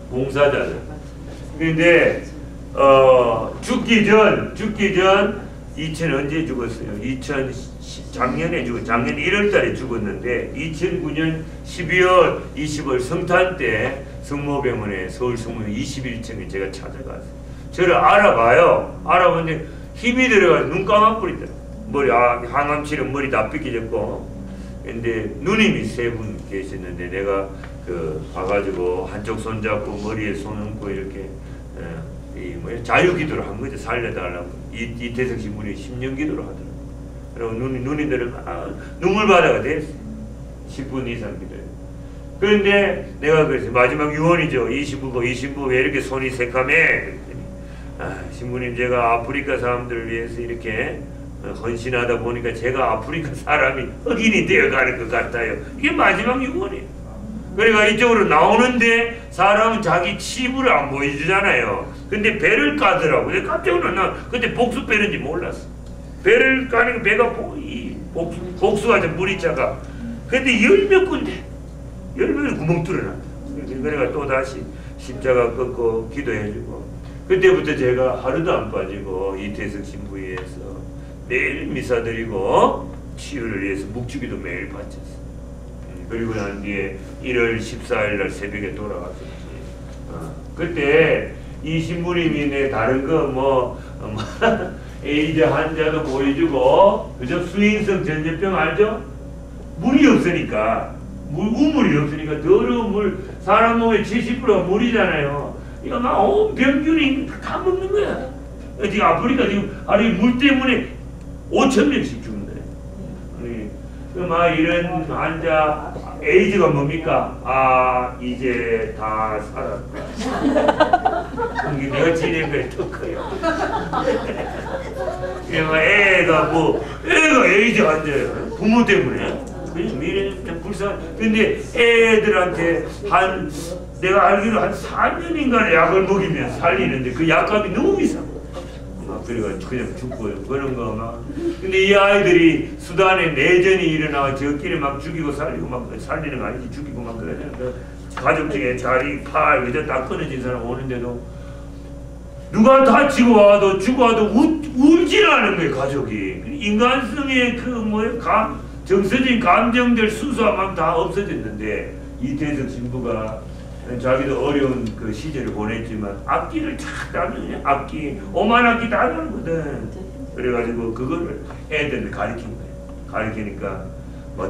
봉사자들. 근데 죽기 전 2000 언제 죽었어요? 작년에 1월달에 죽었는데 2009년 12월 20일 성탄 때 성모병원에 서울 성모병원 21층에 제가 찾아갔어요. 저를 알아보는데 힘이 들어가서 눈 감아버리더라. 머리 항암치료 머리 다 삐끼졌고. 근데 누님이 3분 계셨는데 내가 봐가지고 한쪽 손 잡고 머리에 손 얹고 이렇게 자유기도를 한 거죠. 살려달라고. 이태석 신부님이 10년 기도를 하더라고요. 그리고 누님들은 눈물바다가 됐어. 10분 이상 기도해요. 그런데 내가 그래서 마지막 유언이죠. 이 신부 왜 이렇게 손이 새카매? 신부님 제가 아프리카 사람들을 위해서 이렇게 헌신하다 보니까 제가 아프리카 사람이 흑인이 되어가는 것 같아요. 이게 마지막 유언이에요. 그러니까 이쪽으로 나오는데 사람은 자기 치부를 안 보여주잖아요. 근데 배를 까더라고. 내가 깜짝 놀랐나. 그때 복수 빼는지 몰랐어. 배를 까니까 배가 복수가 좀 물이 차가. 근데 열몇 군데 구멍 뚫어놨다. 그래가 또 다시 십자가 꺾고 기도해주고. 그때부터 제가 하루도 안 빠지고 이태석 신부에서 매일 미사 드리고 치유를 위해서 묵주기도 매일 바쳤어. 그리고 난 뒤에 1월 14일 날 새벽에 돌아갔었지. 그때 이 신부님이 내 다른 거 에이즈 환자도 보여주고 그죠? 수인성 전염병 알죠? 물이 없으니까 우물이 없으니까 더러운 물 사람 몸의 70%가 물이잖아요. 이거 막 온 병균이 다 먹는 거야. 지금 아프리카 지금 물 때문에 5,000명씩 죽는 거예요. 막 이런 환자 에이즈가 뭡니까? 이제 다 살았다. 이게 내가 지낸 거에 더 커요. 애가 에이즈 환자예요. 부모 때문에. 미래 불쌍. 근데 애들한테 내가 알기로 한 4년인가 약을 먹이면 살리는데 그 약값이 너무 비싸. 그래가지고 그냥 죽고요. 그런 거 막. 근데 이 아이들이 수단에 내전이 일어나고 저끼리 막 죽이고 살리고 막 살리는 거 아니지. 죽이고 막 그러잖아. 가족 중에 다리, 팔, 그저 다 끊어진 사람 오는데도 누가 다치고 와도 죽어와도 울질 않은 거예요. 가족이. 인간성의 정서적인 감정들 수수함 다 없어졌는데 이태석 신부가 자기도 어려운 그 시절을 보냈지만 악기를 착 다루냐. 악기 5만 악기 다 다루거든. 그래가지고 그거를 애들을 가르친 거예요. 가르치니까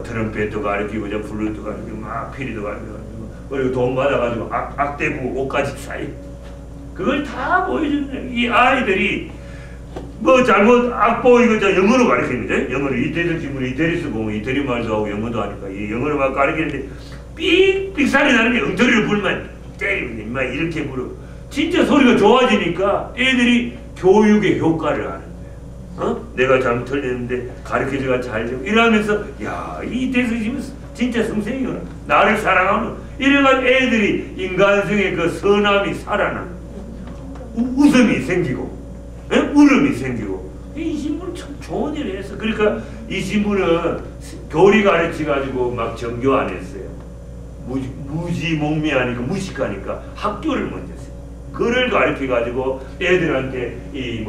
트럼펫도 가르치고 플루트도 가르치고 막 피리도 가르치고 그리고 돈 받아가지고 악대부 옷까지 사이 그걸 다 보여주는 거예요. 이 아이들이 잘못 악보 이거 영어로 가르치는 거죠. 영어로 이태석 신부는 이태리스 공부 이태리 말도 하고 영어도 하니까 이 영어로 막 가르치는데 삑삑 살이 나는 게 엉터리를 불면 때리면 임마 이렇게 물어. 진짜 소리가 좋아지니까 애들이 교육의 효과를 하는 거야. 내가 잘못 틀렸는데 가르쳐줘가 잘 되고 이러면서 야, 이 대수지면 진짜 성생이구나. 나를 사랑하는 이래가지고 애들이 인간성의 그 선함이 살아나는 웃음이 생기고 울음이 생기고 이 신부는 참 좋은 일을 했어. 그러니까 이 신부는 교리 가르쳐가지고 막 정교 안 했어요. 무지몽매하니까 무식하니까 학교를 먼저 했어요. 글을 가르쳐가지고 애들한테 이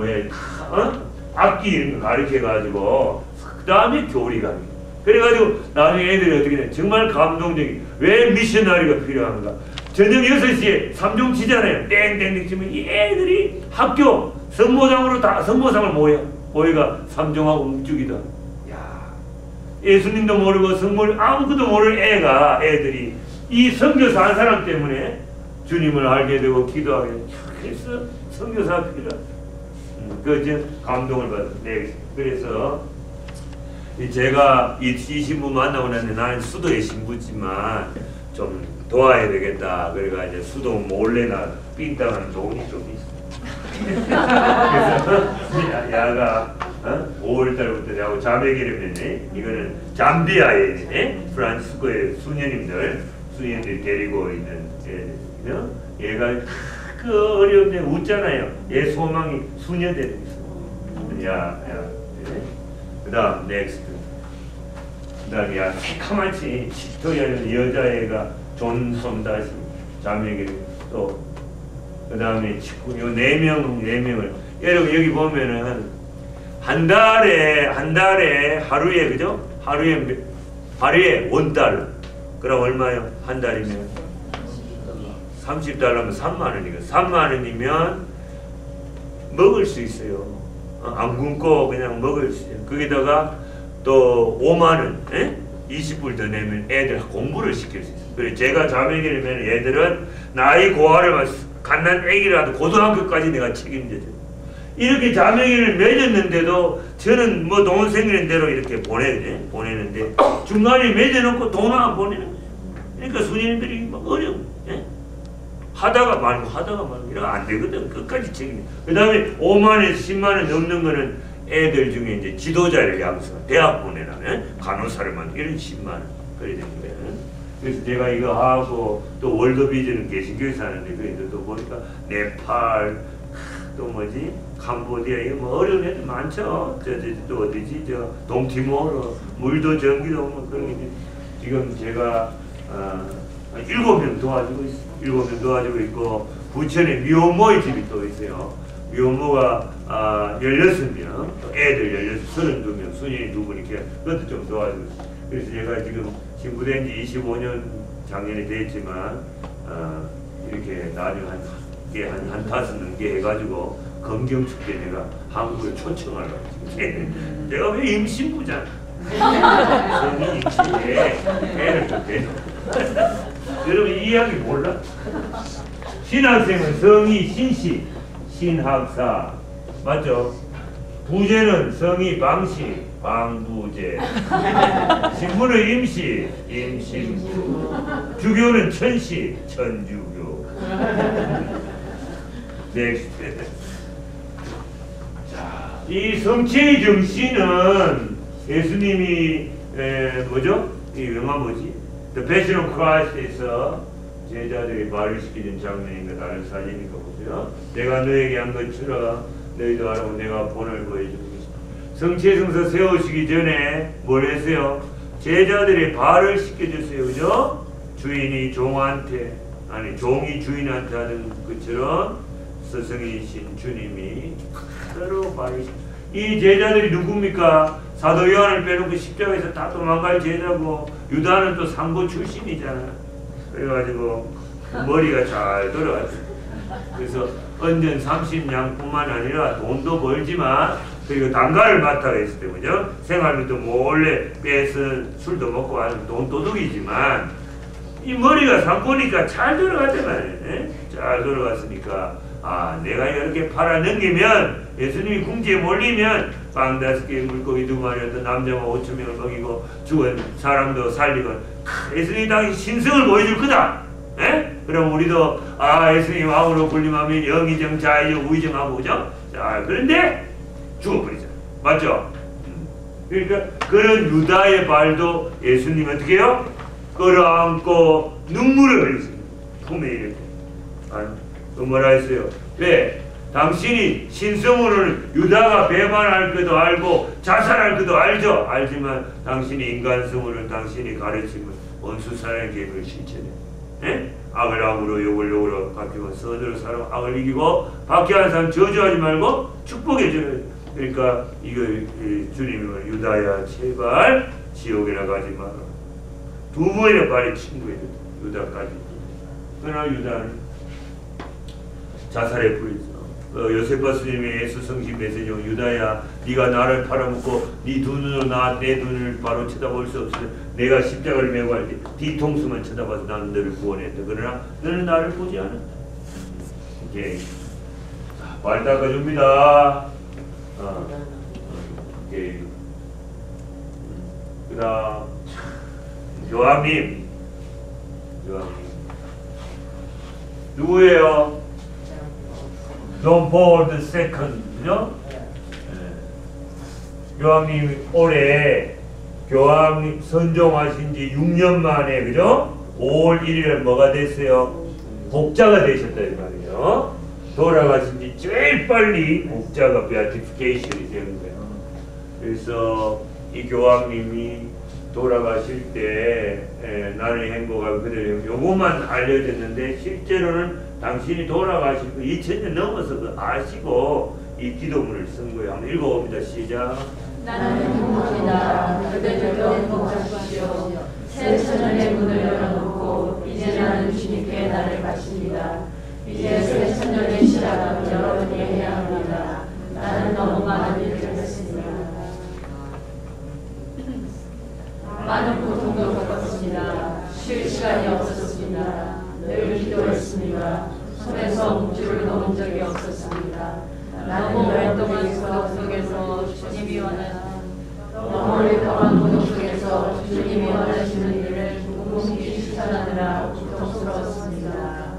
악기 이런 거 가르쳐가지고 그 다음에 교리 가르쳐. 그래가지고 나중에 애들이 어떻게 돼? 정말 감동적인 왜 미셔너리가 필요한가? 저녁 6시에 삼종 치잖아요. 땡땡땡 치면 이 애들이 학교 선모장으로 다 선모상을 모여가 삼종하고 묵죽이다. 야, 예수님도 모르고 성모를 아무것도 모르는 애들이 이 선교사 한 사람 때문에 주님을 알게 되고 기도하게 되고 그래서 선교사가 필요하다. 그 감동을 받았어요. 네. 그래서 제가 이 신부 만나고 났는데 나는 수도의 신부지만 좀 도와야 되겠다. 그래가 이제 수도 몰래나 삥땅하는 돈이 좀 있어. 그래서 야가 5월달부터 내하고 자매 기름했네. 이거는 잠비아에 프란시스코의 수녀님들이 데리고 있는 애들. 얘가 그 어려운데 웃잖아요. 얘 소망이 수녀되는 있어. 그 다음 넥스트. 그 다음 야 새카맣지 빅토리아는 여자애가 존손다시 자매에게 또 그 다음에 친구 요 4명을 여러분 여기 보면은 한 달에 하루에 그죠? 하루에 $1 그럼 얼마요? 한 달이면 30달러면 3만원이고 3만원이면 먹을 수 있어요. 안 굶고 그냥 먹을 수 있어요. 거기다가 또 5만원 20불 더 내면 애들 공부를 시킬 수 있어요. 그래서 제가 자매기르면 애들은 나이 고아를 갓난 애기라도 고등학교까지 내가 책임져줘. 이렇게 자매기를 맺었는데도 저는 뭐 동생이는 대로 이렇게 보내는데 중간에 맺어놓고 돈 안 보내는 거예요. 그러니까 수녀님들이 막 어려워. 하다가 말고 이러면 안 되거든. 끝까지 책임져. 그 다음에 5만에서 10만원 넘는 거는 애들 중에 이제 지도자를 양성, 대학 보내라면 간호사를 만 이런 10만원 그래 되는 거예요. 그래서 제가 이거 하고 또 월드비전은 개신교에서 하는데 그래도 또 보니까 네팔 또 뭐지 캄보디아 이거 뭐 어려운 애들 많죠. 또 어디지 동티모르 물도 전기도 뭐 그런 게 지금 제가 7명 도와주고 있어요. 7명 도와주고 있고 부천에 미혼모의 집이 또 있어요. 미혼모가 16명, 또 애들 32명, 순인이 2분 이렇게 그것도 좀 도와주고 있어요. 그래서 제가 지금 신부된 지 25년 작년에 됐지만 이렇게 나중에 한 5 넘게 해가지고 검경축제 내가 한국에 초청하려고 내가 왜 임신부잖아. 성이 임신에 애를 좀 대줘. 여러분 이 이야기 몰라? 신학생은 성이 신씨, 신학사 맞죠? 부제는 성이 방씨, 방부제. 신부는 임씨, 임신부. 주교는 천씨, 천주교. 넥스트. 자, 이 성체의 정신은 예수님이 뭐죠? 이 영화 뭐지? The Passion of Christ에서 제자들이 말을 시키는 장면인가 다른 사진이니까 보세요. 내가 너에게 한 것처럼 너희도 하라고 내가 본을 보여주고 있습니다. 성체성서 세우시기 전에 뭘 했어요? 제자들이 발을 씻겨줬어요. 그죠? 주인이 종한테 아니 종이 주인한테 하는 것처럼 스승이신 주님이 서로 발을 이 제자들이 누굽니까? 사도 요한을 빼놓고 십자가에서 다 도망갈 제자고 유다는 또 상고 출신이잖아. 그래가지고 머리가 잘 돌아갔어. 그래서 언전 30냥뿐만 아니라 돈도 벌지만 그리고 단가를 맡아가 있을 때 그죠? 생활비도 몰래 빼서 술도 먹고 하는 돈 도둑이지만 이 머리가 상고니까 잘 돌아갔잖아요. 잘 돌아갔으니까 아 내가 이렇게 팔아 넘기면 예수님이 궁지에 몰리면 빵 5개 물고기 2마리 어떤 남자만 5,000명을 먹이고 죽은 사람도 살리고 예수님이 당시 신성을 보여줄 거다. 예? 그럼 우리도 예수님 왕으로 군림하면 영의정, 자의정, 우의정하고 그죠? 자, 그런데 죽어버리잖아. 맞죠? 그러니까 그런 유다의 발도 예수님 어떻게 해요? 끌어안고 눈물을 흘리십니다. 품에 이렇게. 뭐라 했어요? 왜? 당신이 신성으로는 유다가 배반할 것도 알고 자살할 것도 알죠? 알지만 당신이 인간성으로는 당신이 가르침은 원수사랑의 계획을 실천해. 예? 악을 악으로 욕을 욕으로 바뀌고 선으로 살아 악을 이기고 박해하는 사람 저주하지 말고 축복해 주는. 그러니까 이거 주님이 유다야 제발 지옥에나 가지 마라. 두 번이나 발에 친구예요. 유다까지. 그러나 유다는 자살에 불리죠. 요세파 스님의 예수 성신 메시지는 유다야 네가 나를 팔아먹고 네 두 눈으로 내 눈을 바로 쳐다볼 수 없으면 내가 십자가를 메고 할 때 뒤통수만 쳐다봐서 나는 너를 구원했다. 그러나 너는 나를 보지 않았다. 오케이. 발 닦아줍니다. 오케이. 그 다음 요한님 누구예요? John Paul II, 그죠? 교황님이 올해 교황님 선종하신 지 6년 만에, 그죠? 5월 1일에 뭐가 됐어요? 복자가 되셨다 이 말이에요. 돌아가신 지 제일 빨리 복자가 베아티피케이션이 되는 거예요. 그래서 이 교황님이 돌아가실 때 나는 행복하고 그대로 요것만 알려졌는데 실제로는 당신이 돌아가실 거 2000년 넘어서 아시고 이 기도문을 쓴 거예요. 한번 읽어봅니다. 시작. 나는 행복합니다. 그대들도 행복하십시오. 새 천년의 문을 열어놓고 이제 나는 주님께 나를 바칩니다. 이제 새 천년의 시작은 여러분이 해야 합니다. 나는 너무 많은 일을 했습니다. 많은 고통도 겪었습니다. 쉴 시간이 없었습니다. 늘 기도했습니다. 손에서 묵주를 놓은 적이 없었습니다. 너무 오랫동안 고독 속에서 주님이 원하시는 너무 오랫동안 고독 속에서 주님이 원하시는 일을 묵묵히 실천하느라 고통스러웠습니다.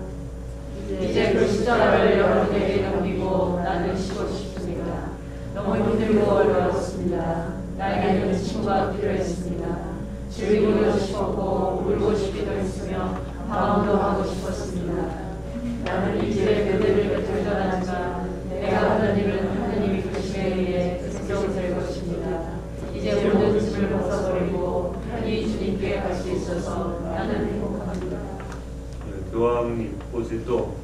이제 그 십자가를 여러분에게 넘기고 나는 쉬고 싶습니다. 너무 힘들고 어려웠습니다. 나에게는 친구가 필요했습니다. 즐기고 싶었고 울고 싶기도 했으며 방황도 하고 싶었습니다. 나는 이제 그들을 곁을 떠나지만 내가 하는 일은 하느님이 그심에 의해 스스로 될 것입니다. 이제 모든 짐을 벗어버리고 편히 주님께 갈 수 있어서 나는 행복합니다. 교황님 곳에 또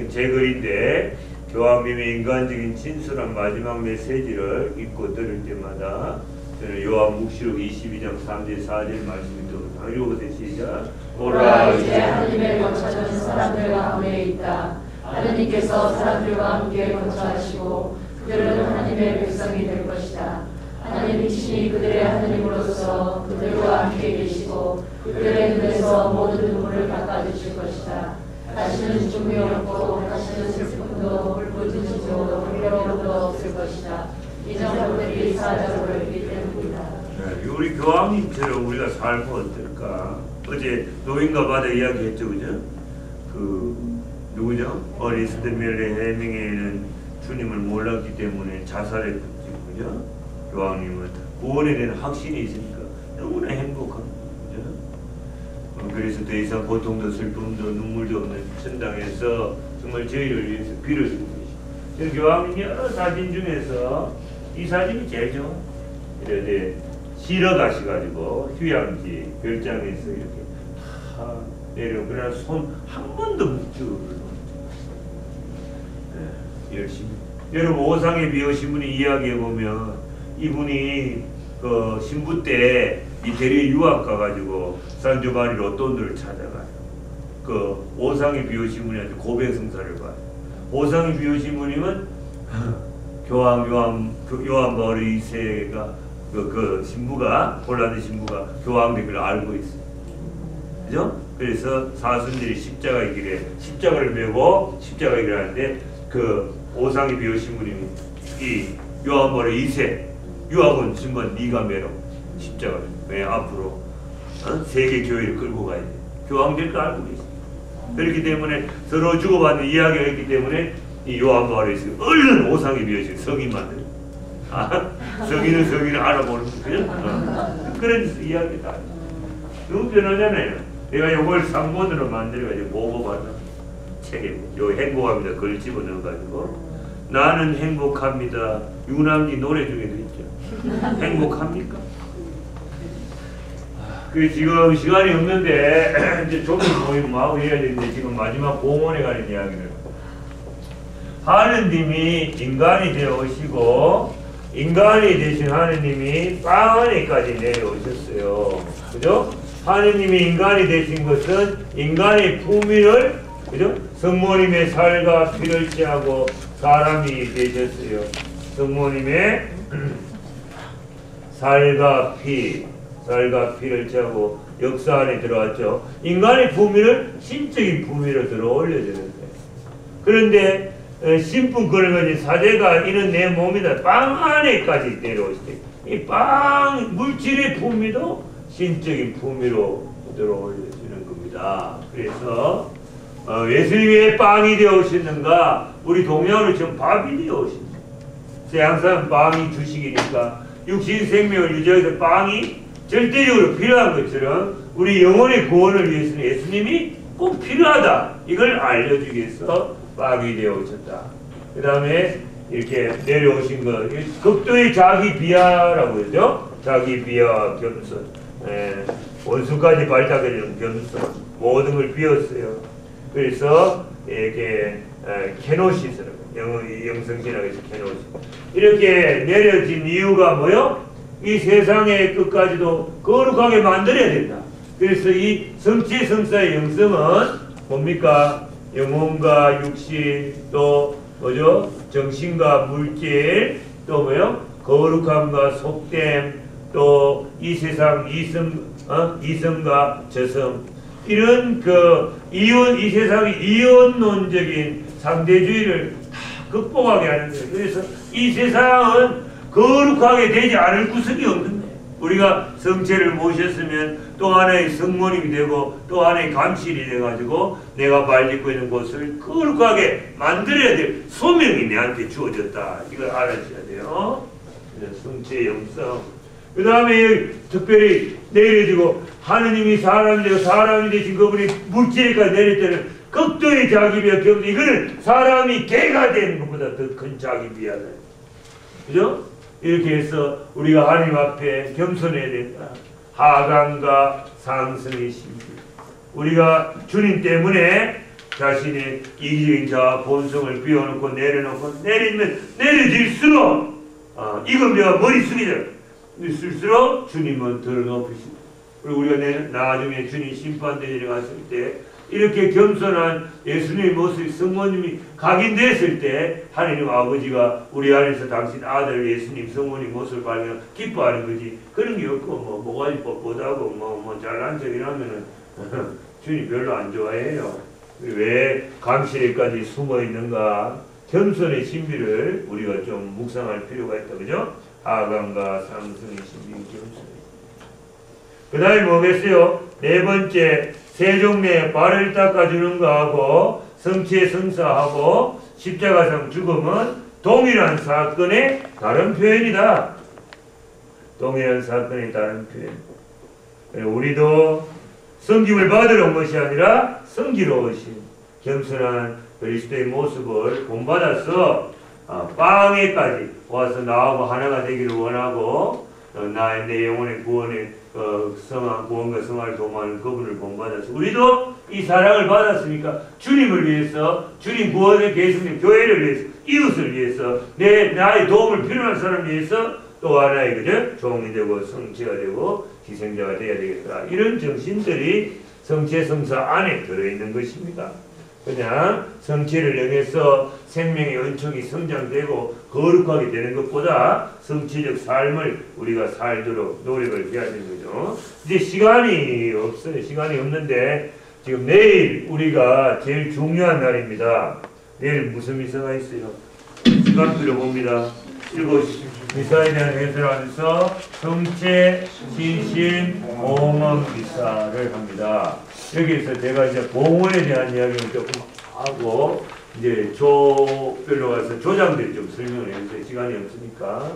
제 글인데 교황님의 인간적인 진솔한 마지막 메시지를 읽고 들을 때마다 저는 요한묵시록 22장 3절 4절 말씀이 또 읽어보세요. 시작. 오라 이제 하느님의 거처는 사람들과 함께 있다. 하느님께서 사람들과 함께 거처하시고 그들은 하나님의 백성이 될 것이다. 하나님이 친히 그들의 하느님으로서 그들과 함께 계시고 그들의 눈에서 모든 눈물을 닦아주실 것이다. 다시는 죽음이 없고 다시는 슬픔도 울부짖음도 괴로움도 없을 것이다. 이전 것들이 사라져버렸기 때문이다. 우리 교황님처럼 우리가 살면 어떨까? 어제 노인과 바다 이야기했죠, 그죠? 누구죠? 어리스트 멜레 해밍에는 주님을 몰랐기 때문에 자살했죠, 그죠? 교황님은 구원에 대한 확신이 있으니까 너무나 행복합니다, 그죠? 그래서 더 이상 고통도 슬픔도 눈물도 없는 천당에서 정말 저희를 위해서 빌어주고 계십니다. 저는 교황님 여러 사진 중에서 이 사진이 제일 좋아요. 이렇게 실어 가셔가지고 휴양지 별장에서 이렇게 다 내려. 그러나 손 한 번도 묵주를 열심히. 여러분 오상에 비오신 분이 이야기해 보면 이분이 그 신부 때 이태리에 유학 가가지고 산조바리 로돈들을 찾아가요. 그 오상에 비오신 분한테 고백 성사를 봐요. 오상에 비오신 분이면 요한 바울 2세가 그 신부가 폴란드 신부가 교황된 걸 알고 있어요. 그죠? 그래서 사순들이 십자가의 길에 십자가를 메고 십자가의 길을 하는데 그 오상에 비오신 분이 이 요한 바울 2세 유학원 신부는 네가 메로 십자가를 왜 앞으로 세계 교회를 끌고 가야 돼. 교황 될 거 알고 계시. 그렇기 때문에 서로 주고받는 이야기가 있기 때문에 이 요한바울에서 얼른 오상이 비어지고 성인 만드는 성인은 알아보는 그죠? 그런 이야기다. 너무 편하잖아요. 내가 요걸 상본으로 만들어가지고 먹어봤나? 책에 요 행복합니다. 그걸 집어넣어가지고 나는 행복합니다. 유남기 노래 중에도 있죠. 행복합니까? 그 지금 시간이 없는데 이제 좀 모임 마구 해야 되는데 지금 마지막 봉헌에 관한 이야기를 하느님이 인간이 되어 오시고 인간이 되신 하느님이 빵 안에까지 내려오셨어요. 그죠? 하느님이 인간이 되신 것은 인간의 품위를 그죠? 성모님의 살과 피를 취하고 사람이 되셨어요. 성모님의 살과 피를 취하고 역사 안에 들어왔죠. 인간의 품위를 신적인 품위로 들어 올려주는데 그런데 신분 그런 거지 사제가 이런 내 몸이다 빵 안에까지 내려오시대. 이 빵 물질의 품위도 신적인 품위로 들어 올려주는 겁니다. 그래서 예수님이 왜 빵이 되어 오시는가? 우리 동양으로 지금 밥이 되어 오십니다. 항상 빵이 주식이니까 육신 생명을 유지하기 위해서 빵이 절대적으로 필요한 것처럼 우리 영혼의 구원을 위해서는 예수님이 꼭 필요하다. 이걸 알려주기 위해서 빵이 되어 오셨다. 그 다음에 이렇게 내려오신 것, 극도의 자기 비하라고 그러죠. 자기 비하와 겸손, 원수까지 발탁해주는 겸손, 모든 걸 비웠어요. 그래서 이렇게 케노시스라고 영성신학에서 케노시 이렇게 내려진 이유가 뭐요? 이 세상의 끝까지도 거룩하게 만들어야 된다. 그래서 이 성취성사의 영성은 뭡니까? 영혼과 육신 또 뭐죠? 정신과 물질 또 뭐요? 거룩함과 속됨 또 이 세상 이성과 저성 이런 이 세상의 이원론적인 상대주의를 다 극복하게 하는 거예요. 그래서 이 세상은 거룩하게 되지 않을 구석이 없는 거예요. 우리가 성체를 모셨으면 또 하나의 성모님이 되고 또 하나의 감실이 돼가지고 내가 발짓고 있는 곳을 거룩하게 만들어야 될 소명이 내한테 주어졌다. 이걸 알아셔야 돼요. 성체 영성. 그 다음에 특별히 내려지고 하느님이 사람이 되고 사람이 되신 그분이 물질에까지 내릴 때는 극도의 자기비하 겸손. 이거는 사람이 개가 되는 것보다 더 큰 자기비하다. 그죠? 이렇게 해서 우리가 하나님 앞에 겸손해야 된다. 하강과 상승의 신비. 우리가 주님 때문에 자신의 이기적인 자아 본성을 비워놓고 내려놓고 내리면 내려질수록 이건 내가 머리 숙이자. 쓸수록 주님은 더 높으십니다. 그리고 우리가 나중에 주님 심판대전에 갔을 때 이렇게 겸손한 예수님의 모습이 성모님이 각인됐을 때 하나님 아버지가 우리 안에서 당신 아들 예수님 성모님 모습을 발견 기뻐하는 거지. 그런 게 없고 뭐가 뻣뻣하고 잘난 척이라면은 주님 별로 안 좋아해요. 왜 감실에까지 숨어 있는가? 겸손의 신비를 우리가 좀 묵상할 필요가 있다. 그죠? 하강과 상승의 신비 겸손. 그 다음에 뭐겠어요? 네 번째 세종내 발을 닦아주는 거하고 성취의 성사하고 십자가상 죽음은 동일한 사건의 다른 표현이다. 동일한 사건의 다른 표현. 우리도 섬김을 받으러 온 것이 아니라 섬기러 오신 겸손한 그리스도의 모습을 본받아서 빵에까지 와서 나하고 하나가 되기를 원하고 내 영혼의 구원의 구원과 성화를 도모하는 그분을 본받아서 우리도 이 사랑을 받았으니까 주님을 위해서 주님 구원의 계승된 교회를 위해서 이웃을 위해서 나의 도움을 필요한 사람을 위해서 또 하나의 그죠? 종이 되고 성체가 되고 희생자가 되어야 되겠다. 이런 정신들이 성체 성사 안에 들어있는 것입니다. 그냥 성체를 영해서 생명의 은총이 성장되고 거룩하게 되는 것보다 성체적 삶을 우리가 살도록 노력을 해야 되는 거죠. 이제 시간이 없어요. 시간이 없는데 지금 내일 우리가 제일 중요한 날입니다. 내일 무슨 미사가 있어요? 시간 들어봅니다. 읽어주십시오. 미사에 대한 해설을 하면서 성체, 신신, 봉헌 미사를 합니다. 여기에서 제가 이제 봉헌에 대한 이야기를 조금 하고 이제 조별로 가서 조장들 좀 설명을 해주세요. 시간이 없으니까.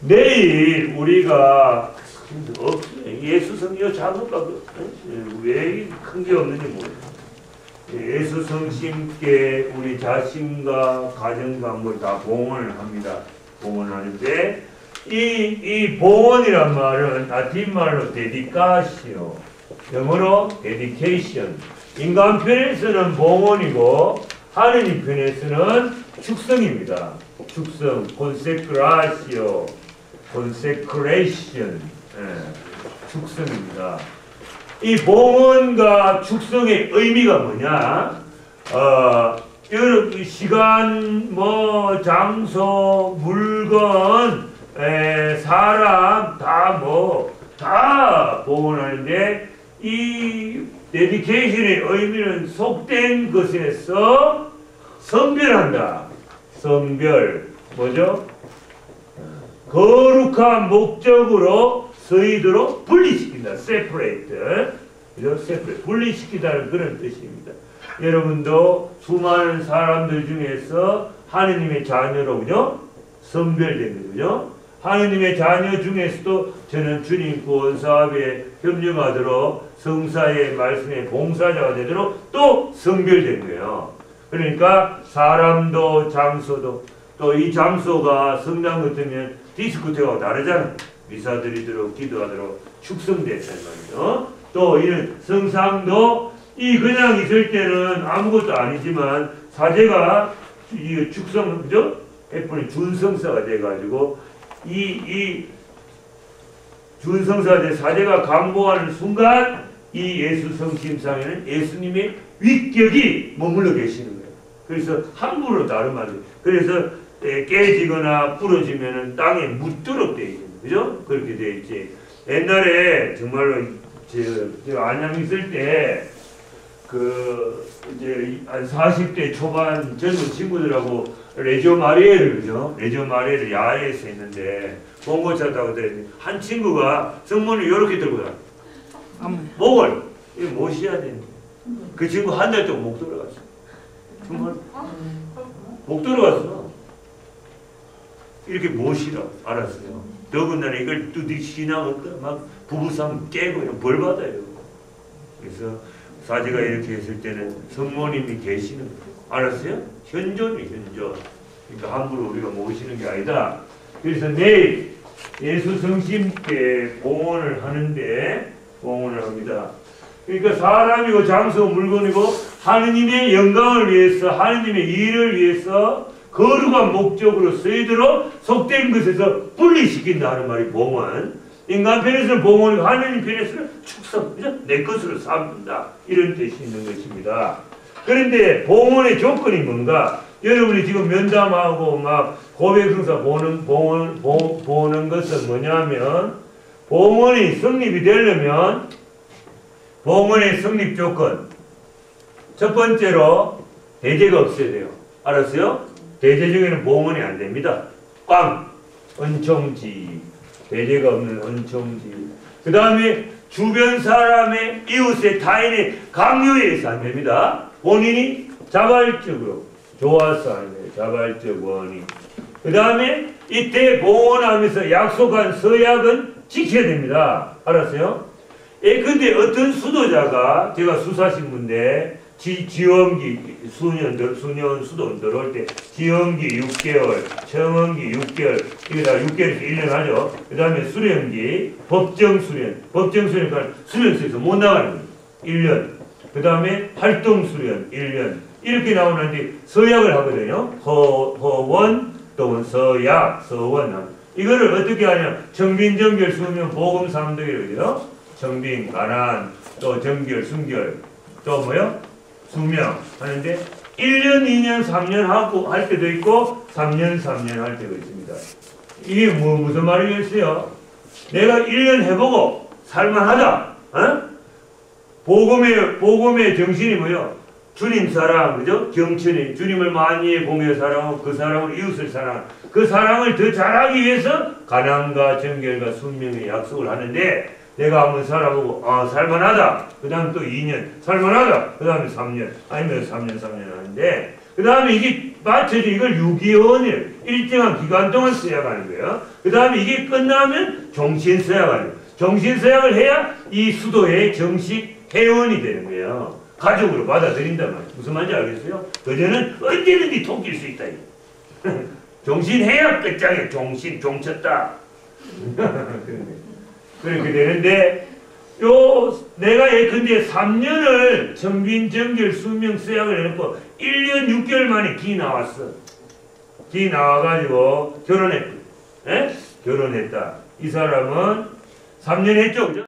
내일 우리가 예수 성경 작업가 왜 큰 게 없는지 모르겠어요. 예수 성심께 우리 자신과 가정 관계를 다 봉헌을 합니다. 봉헌하는데 이 봉헌이란 말은 라틴말로 데디카시오, 영어로 데디케이션. 인간 편에서는 봉헌이고 하느님 편에서는 축성입니다. 축성, 콘세크라시오, 콘세크레이션, 축성입니다. 이 봉헌과 축성의 의미가 뭐냐? 여러 시간, 장소, 물건, 사람 다 봉헌하는데 이 데디케이션의 의미는 속된 것에서 선별한다. 선별 뭐죠? 거룩한 목적으로 쓰이도록 분리시킨다. separate. separate. 분리시키다는 그런 뜻입니다. 여러분도 수많은 사람들 중에서 하느님의 자녀로 그죠? 선별된 거죠. 하느님의 자녀 중에서도 저는 주님 구원 사업에 협력하도록 성사의 말씀의 봉사자가 되도록 또 선별된 거예요. 그러니까 사람도 장소도 또 이 장소가 성당 같으면 디스코테하고 다르잖아요. 미사 드리도록 기도하도록 축성됐단 말이죠. 또 이런 성상도 이 그냥 있을 때는 아무것도 아니지만 사제가 이 축성 그죠? 애플이 준성사가 돼가지고 이 준성사가 돼 사제가 강보하는 순간 이 예수 성심상에는 예수님의 위격이 머물러 계시는 거예요. 그래서 함부로 다루면 안 돼요. 그래서 깨지거나 부러지면은 땅에 묻도록 되어 있는 그죠? 그렇게 되어 있지. 옛날에 정말로 제가 안양 있을 때 이제 한 40대 초반 젊은 친구들하고 레지오 마리에를 그죠? 레지오 마리에를 야외에서 했는데 봉고차 타고 다녔는데 한 친구가 성문을 이렇게 들고 다녔어. 목을 이거 못이야 되는데 그 친구 한 달 동안 목 돌아갔어. 정말 목 돌아갔어. 이렇게 못이라고 알았어요. 더군다나 이걸 두둑이나니까 막 부부싸움 깨고 벌 받아요. 그래서 사제가 이렇게 했을 때는 성모님이 계시는 거예요. 알았어요? 현존이 현존. 그러니까 함부로 우리가 모시는 게 아니다. 그래서 내일 예수 성심께 봉헌을 하는데 봉헌을 합니다. 그러니까 사람이고 장소고 물건이고 하느님의 영광을 위해서 하느님의 일을 위해서 거룩한 목적으로 쓰이도록 속된 것에서 분리시킨다 하는 말이 봉헌. 인간 편에서는 봉헌이고 하느님 편에서는 축성, 그죠? 내 것으로 삼는다. 이런 뜻이 있는 것입니다. 그런데 봉헌의 조건이 뭔가? 여러분이 지금 면담하고 막 고백성사 보는 것은 뭐냐면 봉헌이 성립이 되려면 봉헌의 성립 조건 첫 번째로 대제가 없어야 돼요. 알았어요? 대제 중에는 봉헌이 안 됩니다. 꽝! 은총지. 대제가 없는 은총지. 그 다음에 주변 사람의 이웃의 타인의 강요에 의해서 안 됩니다. 본인이 자발적으로 좋아서 하는 거예요. 자발적 원이. 그 다음에 이때 봉헌하면서 약속한 서약은 지켜야 됩니다. 알았어요? 근데 어떤 수도자가 제가 수사신문인데 지엄기 수년 수도 들어올 때 지엄기 6개월, 청엄기 6개월, 이게 다 6개월에서 1년 하죠. 그 다음에 수령기, 법정수련, 법정수련은 수련소에서 못 나가는 거예요. 1년. 그 다음에 활동수련 1년. 이렇게 나오는데 서약을 하거든요. 허원 또는 서약, 서원. 이거를 어떻게 하냐? 정빈정결 수명 보금 삼덕이라고요. 정빈, 가난, 또 정결, 순결, 또 뭐요? 수명 하는데 1년, 2년, 3년 하고 할 때도 있고 3년 할 때도 있습니다. 이게 무슨 말이겠어요? 내가 1년 해보고 살만하다. 어? 복음의 정신이 뭐요? 주님 사랑, 그죠? 경천이 주님을 많이 공여 사랑하고 그 사랑을 이웃을 사랑, 그 사랑을 더 잘하기 위해서 가난과 정결과 순명의 약속을 하는데 내가 한번 살아보고 살만하다. 그 다음에 또 2년 살만하다. 그 다음에 3년 아니면 3년 하는데 그 다음에 이게 맞춰서 이걸 6개월을 일정한 기간 동안 써야가는 거예요. 그 다음에 이게 끝나면 정신 서약하는 거예요. 정신 서약을 해야 이 수도의 정식 회원이 되는 거예요. 가족으로 받아들인단 말이에요. 무슨 말인지 알겠어요? 그전에는 언제든지 통길 수 있다. 정신해야 끝장에 정신 종쳤다. 그렇게 되는데 내가 예컨대 3년을 청빈, 정결, 수명, 서약을 해놓고 1년 6개월 만에 기 나왔어. 기 나와가지고 결혼했다. 이 사람은 3년 했죠, 그죠?